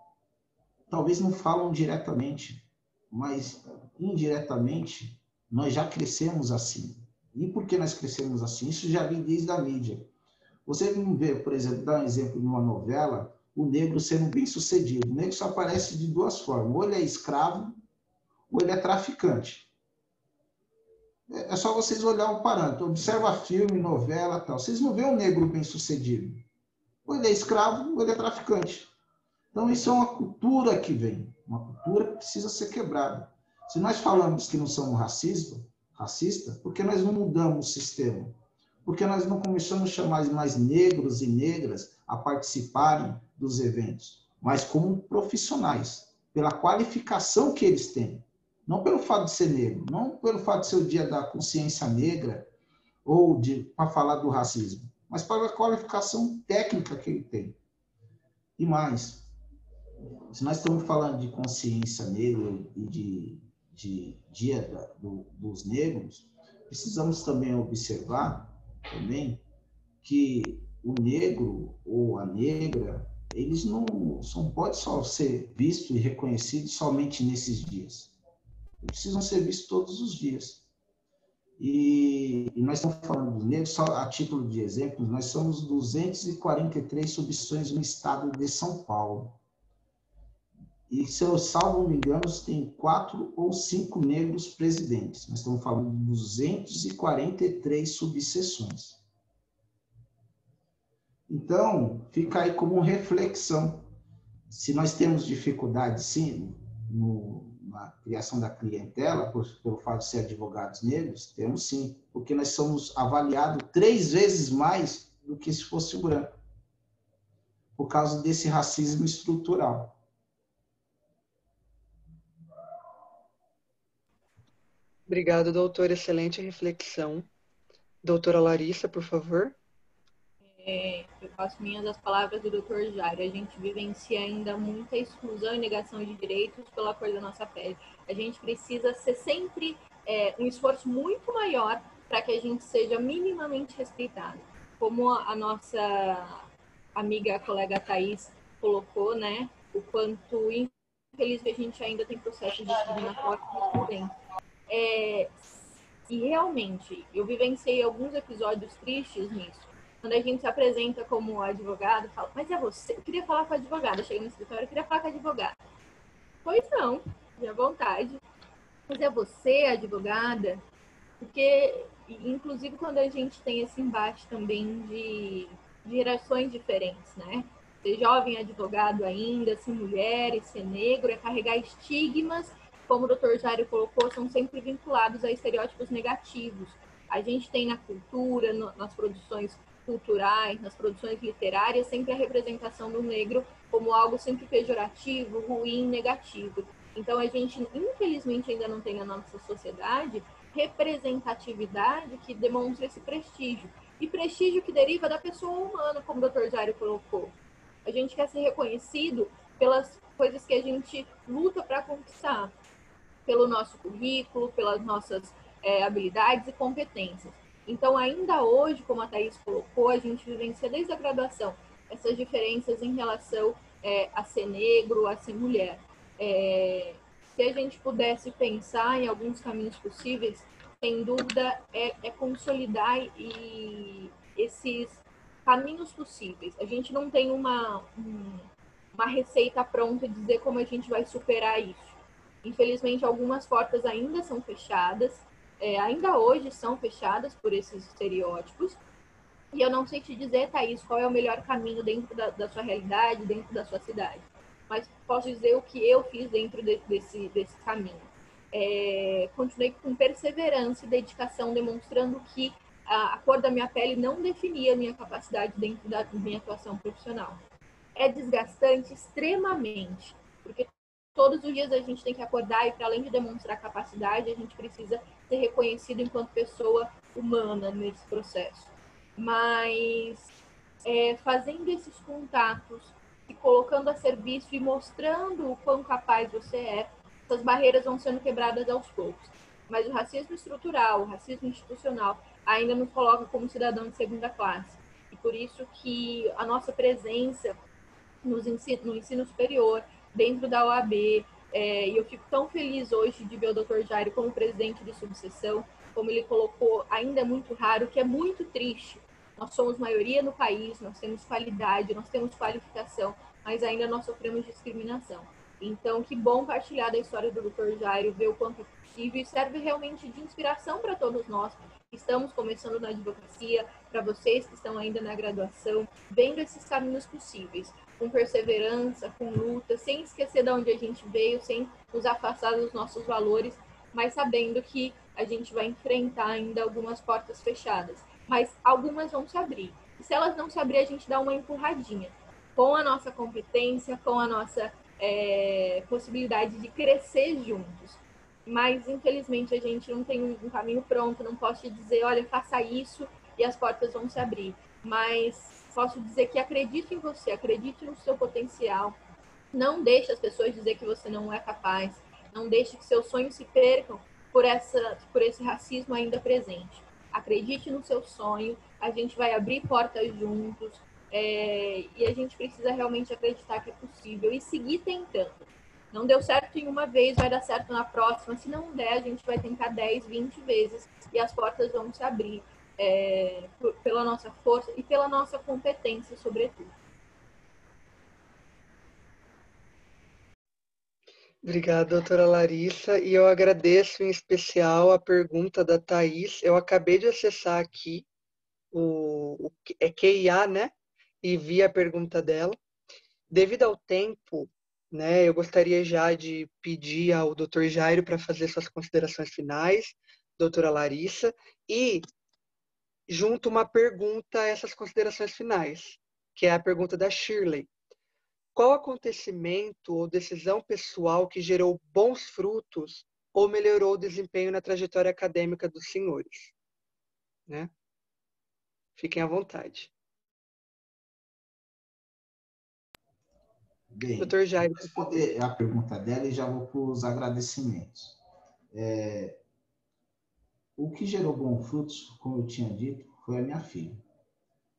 talvez não falam diretamente, mas indiretamente nós já crescemos assim. E por que nós crescemos assim? Isso já vem desde a mídia. Você não vê, por exemplo, dar um exemplo numa novela, o negro sendo bem sucedido. O negro só aparece de duas formas: ou ele é escravo, ou ele é traficante. É só vocês olhar o parâmetro. Observa filme, novela e tal. Vocês não vê um negro bem sucedido. Ou ele é escravo, ou ele é traficante. Então, isso é uma cultura que vem. Uma cultura que precisa ser quebrada. Se nós falamos que não somos racista, por que nós não mudamos o sistema? Por que nós não começamos a chamar mais negros e negras a participarem dos eventos? Mas como profissionais, pela qualificação que eles têm. Não pelo fato de ser negro, não pelo fato de ser o dia da consciência negra ou para falar do racismo, mas pela qualificação técnica que ele tem. E mais, se nós estamos falando de consciência negra e de dia dos negros, precisamos também observar também que o negro ou a negra, eles não podem só ser vistos e reconhecidos somente nesses dias. Eles precisam ser vistos todos os dias. E nós estamos falando dos negros, só a título de exemplo, nós somos 243 subseções no estado de São Paulo. E, se eu salvo me engano, tem 4 ou 5 negros presidentes. Nós estamos falando de 243 subseções. Então, fica aí como reflexão. Se nós temos dificuldade, sim, na criação da clientela, pelo fato de ser advogados negros, temos sim, porque nós somos avaliados 3 vezes mais do que se fosse o branco, por causa desse racismo estrutural. Obrigado, doutor. Excelente reflexão. Doutora Larissa, por favor. Eu faço minhas as palavras do Dr. Jairo. A gente vivencia ainda muita exclusão e negação de direitos pela cor da nossa pele. A gente precisa ser sempre um esforço muito maior para que a gente seja minimamente respeitado. Como a nossa amiga, a colega Thaís colocou, né? O quanto infeliz que a gente ainda tem processo de discriminatório também. E realmente, eu vivenciei alguns episódios tristes nisso. Quando a gente se apresenta como advogado, fala, mas é você? Eu queria falar com a advogada. Cheguei no escritório, eu queria falar com a advogada. Pois não, à vontade. Mas é você, advogada? Porque, inclusive, quando a gente tem esse embate também de gerações diferentes, né? Ser jovem advogado ainda, ser mulher e ser negro é carregar estigmas, como o Dr. Jairo colocou, são sempre vinculados a estereótipos negativos. A gente tem na cultura, nas produções culturais, nas produções literárias, sempre a representação do negro como algo sempre pejorativo, ruim, negativo. Então, a gente, infelizmente, ainda não tem na nossa sociedade representatividade que demonstra esse prestígio. E prestígio que deriva da pessoa humana, como o Dr. Jairo colocou. A gente quer ser reconhecido pelas coisas que a gente luta para conquistar, pelo nosso currículo, pelas nossas habilidades e competências. Então, ainda hoje, como a Thaís colocou, a gente vivencia desde a graduação essas diferenças em relação a ser negro, a ser mulher. Se a gente pudesse pensar em alguns caminhos possíveis, sem dúvida, é consolidar esses caminhos possíveis. A gente não tem uma receita pronta de dizer como a gente vai superar isso. Infelizmente, algumas portas ainda são fechadas, ainda hoje são fechadas por esses estereótipos. E eu não sei te dizer, Thaís, qual é o melhor caminho dentro da sua realidade, dentro da sua cidade. Mas posso dizer o que eu fiz dentro desse caminho. Continuei com perseverança e dedicação, demonstrando que a cor da minha pele não definia a minha capacidade dentro da minha atuação profissional. É desgastante extremamente, porque todos os dias a gente tem que acordar e, para além de demonstrar capacidade, a gente precisa ser reconhecido enquanto pessoa humana nesse processo. Mas fazendo esses contatos, se colocando a serviço e mostrando o quão capaz você é, essas barreiras vão sendo quebradas aos poucos. Mas o racismo estrutural, o racismo institucional, ainda nos coloca como cidadão de segunda classe. E por isso que a nossa presença no ensino superior, dentro da OAB, e eu fico tão feliz hoje de ver o Dr. Jairo como presidente de subseção, como ele colocou, ainda é muito raro, que é muito triste. Nós somos maioria no país, nós temos qualidade, nós temos qualificação, mas ainda nós sofremos discriminação. Então, que bom partilhar da história do Dr. Jairo, ver o quanto é possível, e serve realmente de inspiração para todos nós que estamos começando na advocacia, para vocês que estão ainda na graduação, vendo esses caminhos possíveis, com perseverança, com luta, sem esquecer de onde a gente veio, sem nos afastar dos nossos valores, mas sabendo que a gente vai enfrentar ainda algumas portas fechadas, mas algumas vão se abrir. E se elas não se abrir, a gente dá uma empurradinha. Com a nossa competência, com a nossa possibilidade de crescer juntos. Mas, infelizmente, a gente não tem um caminho pronto, não posso te dizer, olha, faça isso e as portas vão se abrir. Mas posso dizer que acredite em você, acredite no seu potencial. Não deixe as pessoas dizer que você não é capaz. Não deixe que seus sonhos se percam por esse racismo ainda presente. Acredite no seu sonho, a gente vai abrir portas juntos, e a gente precisa realmente acreditar que é possível e seguir tentando. Não deu certo em uma vez, vai dar certo na próxima. Se não der, a gente vai tentar 10, 20 vezes e as portas vão se abrir pela nossa força e pela nossa competência, sobretudo. Obrigado, doutora Larissa. E eu agradeço em especial a pergunta da Thaís. Eu acabei de acessar aqui o QIA, né? E vi a pergunta dela. Devido ao tempo, né, eu gostaria já de pedir ao Dr. Jairo para fazer suas considerações finais, doutora Larissa, e junto uma pergunta a essas considerações finais, que é a pergunta da Shirley. Qual acontecimento ou decisão pessoal que gerou bons frutos ou melhorou o desempenho na trajetória acadêmica dos senhores? Né? Fiquem à vontade. Bem, Dr. Jairo. vou responder a pergunta dela e já vou para os agradecimentos. O que gerou bons frutos, como eu tinha dito, foi a minha filha.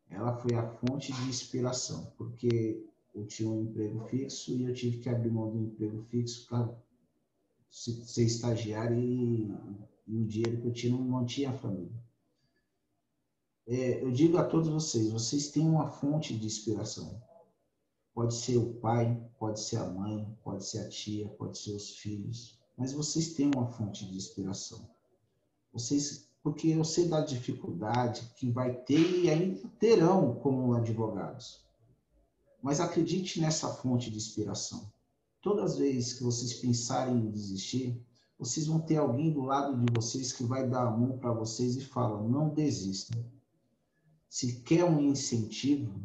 Ela foi a fonte de inspiração, porque eu tinha um emprego fixo e eu tive que abrir mão do emprego fixo para ser estagiário e o dinheiro que eu tinha não mantinha a família. Eu digo a todos vocês têm uma fonte de inspiração. Pode ser o pai, pode ser a mãe, pode ser a tia, pode ser os filhos, mas vocês têm uma fonte de inspiração. Porque eu sei da dificuldade que vai ter e ainda terão como advogados. Mas acredite nessa fonte de inspiração. Todas as vezes que vocês pensarem em desistir, vocês vão ter alguém do lado de vocês que vai dar a mão para vocês e fala, não desistam. Se quer um incentivo,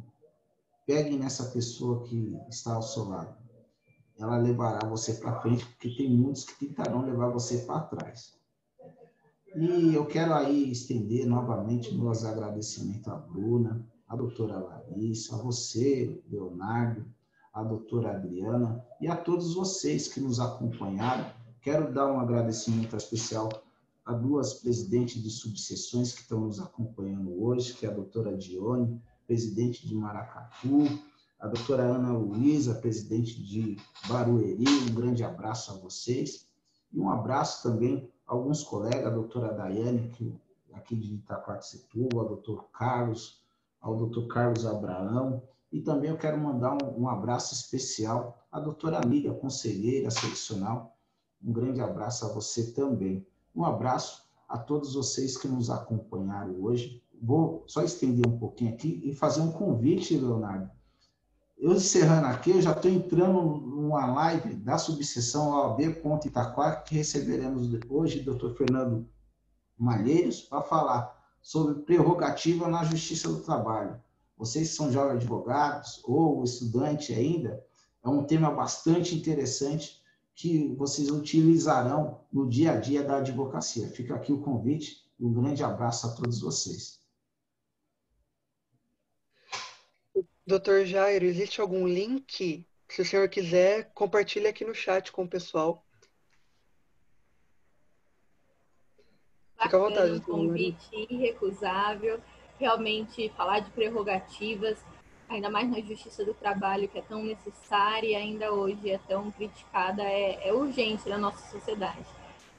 pegue nessa pessoa que está ao seu lado. Ela levará você para frente, porque tem muitos que tentarão levar você para trás. E eu quero aí estender novamente meus agradecimentos à Bruna, à doutora Larissa, a você, Leonardo, à doutora Adriana e a todos vocês que nos acompanharam. Quero dar um agradecimento especial a duas presidentes de subseções que estão nos acompanhando hoje, que é a doutora Dione, presidente de Maracatu, a doutora Ana Luísa, presidente de Barueri. Um grande abraço a vocês. E um abraço também a alguns colegas, a doutora Daiane, aqui de Itaquaquecetuba, ao doutor Carlos, ao doutor Carlos Abraão. E também eu quero mandar um abraço especial à doutora Miriam, conselheira seccional. Um grande abraço a você também. Um abraço a todos vocês que nos acompanharam hoje. Vou só estender um pouquinho aqui e fazer um convite, Leonardo. Eu encerrando aqui, eu já estou entrando numa live da subseção OAB.Itaquá, que receberemos hoje o Dr. Fernando Malheiros, para falar sobre prerrogativa na Justiça do Trabalho. Vocês são jovens advogados ou estudante ainda, é um tema bastante interessante que vocês utilizarão no dia a dia da advocacia. Fica aqui o convite e um grande abraço a todos vocês. Doutor Jairo, existe algum link? Se o senhor quiser, compartilhe aqui no chat com o pessoal. Fica à vontade. Um convite irrecusável. Realmente, falar de prerrogativas, ainda mais na Justiça do Trabalho, que é tão necessária e ainda hoje é tão criticada, é urgente na nossa sociedade.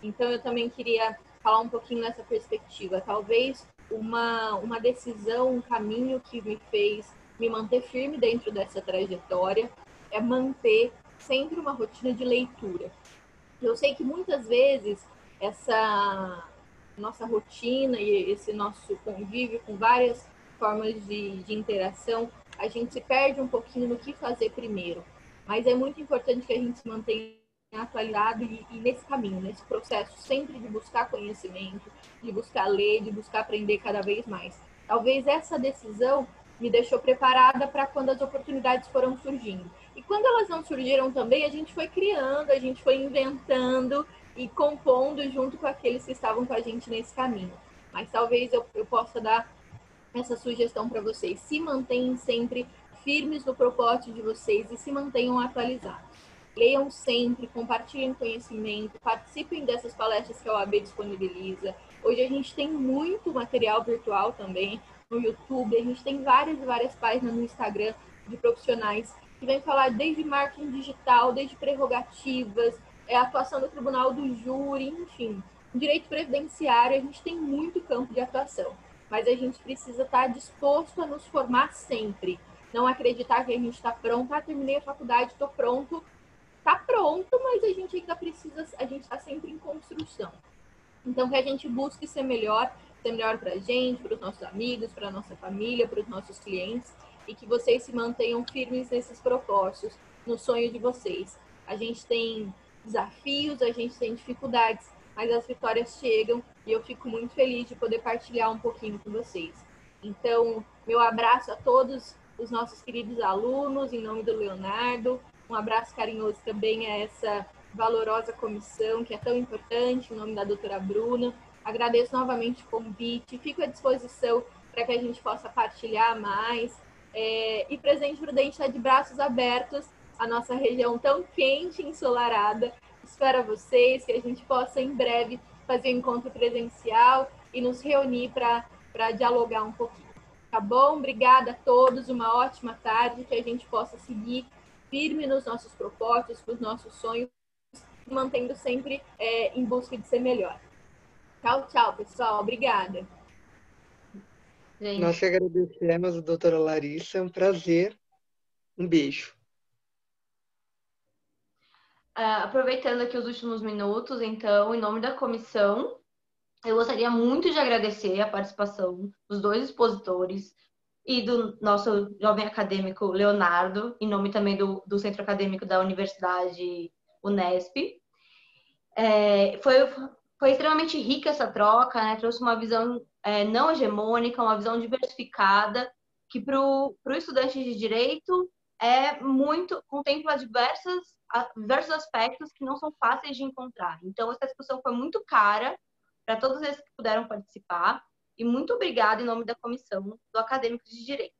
Então, eu também queria falar um pouquinho nessa perspectiva. Talvez uma decisão, um caminho que me fez me manter firme dentro dessa trajetória é manter sempre uma rotina de leitura. Eu sei que muitas vezes essa nossa rotina e esse nosso convívio com várias formas de interação, a gente se perde um pouquinho no que fazer primeiro. Mas é muito importante que a gente se mantenha atualizado e nesse caminho, nesse processo sempre de buscar conhecimento, de buscar ler, de buscar aprender cada vez mais. Talvez essa decisão me deixou preparada para quando as oportunidades foram surgindo. E quando elas não surgiram também, a gente foi criando, a gente foi inventando e compondo junto com aqueles que estavam com a gente nesse caminho. Mas talvez eu possa dar essa sugestão para vocês. Se mantenham sempre firmes no propósito de vocês e se mantenham atualizados. Leiam sempre, compartilhem conhecimento, participem dessas palestras que a OAB disponibiliza. Hoje a gente tem muito material virtual também no YouTube, a gente tem várias páginas no Instagram de profissionais que vêm falar desde marketing digital, desde prerrogativas, atuação do tribunal do júri, enfim. Direito previdenciário, a gente tem muito campo de atuação, mas a gente precisa estar disposto a nos formar sempre. Não acreditar que a gente está pronto, terminei a faculdade, estou pronto. Está pronto, mas a gente ainda precisa, a gente está sempre em construção. Então, que a gente busque ser melhor para a gente, para os nossos amigos, para a nossa família, para os nossos clientes, e que vocês se mantenham firmes nesses propósitos, no sonho de vocês. A gente tem desafios, a gente tem dificuldades, mas as vitórias chegam e eu fico muito feliz de poder partilhar um pouquinho com vocês. Então, meu abraço a todos os nossos queridos alunos, em nome do Leonardo, um abraço carinhoso também a essa valorosa comissão que é tão importante, em nome da doutora Bruna. Agradeço novamente o convite, fico à disposição para que a gente possa partilhar mais. E Presidente Prudente está de braços abertos, a nossa região tão quente e ensolarada. Espero vocês, que a gente possa em breve fazer um encontro presencial e nos reunir para dialogar um pouquinho. Tá bom? Obrigada a todos, uma ótima tarde, que a gente possa seguir firme nos nossos propósitos, nos nossos sonhos, mantendo sempre em busca de ser melhor. Tchau, pessoal. Obrigada. Gente. Nós que agradecemos, doutora Larissa. É um prazer. Um beijo. Aproveitando aqui os últimos minutos, então, em nome da comissão, eu gostaria muito de agradecer a participação dos dois expositores, e do nosso jovem acadêmico Leonardo, em nome também do Centro Acadêmico da Universidade Unesp. Foi extremamente rica essa troca, né? Trouxe uma visão não hegemônica, uma visão diversificada, que para o estudante de direito contempla diversos aspectos que não são fáceis de encontrar. Então, essa discussão foi muito cara para todos esses que puderam participar, e muito obrigada em nome da comissão do Acadêmico de Direito.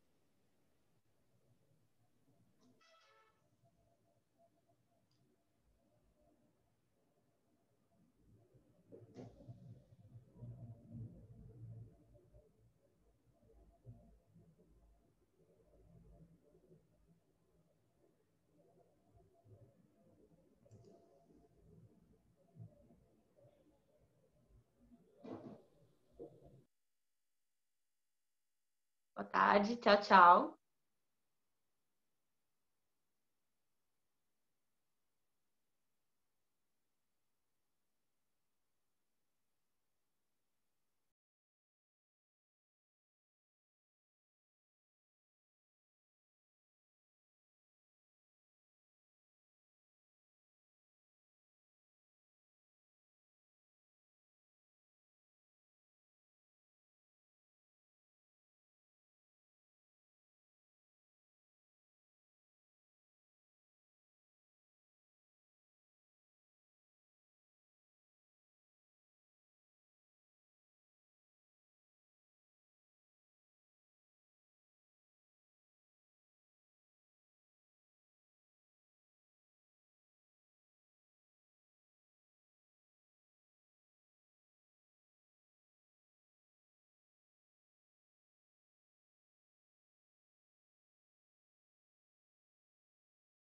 Boa tarde, tchau, tchau.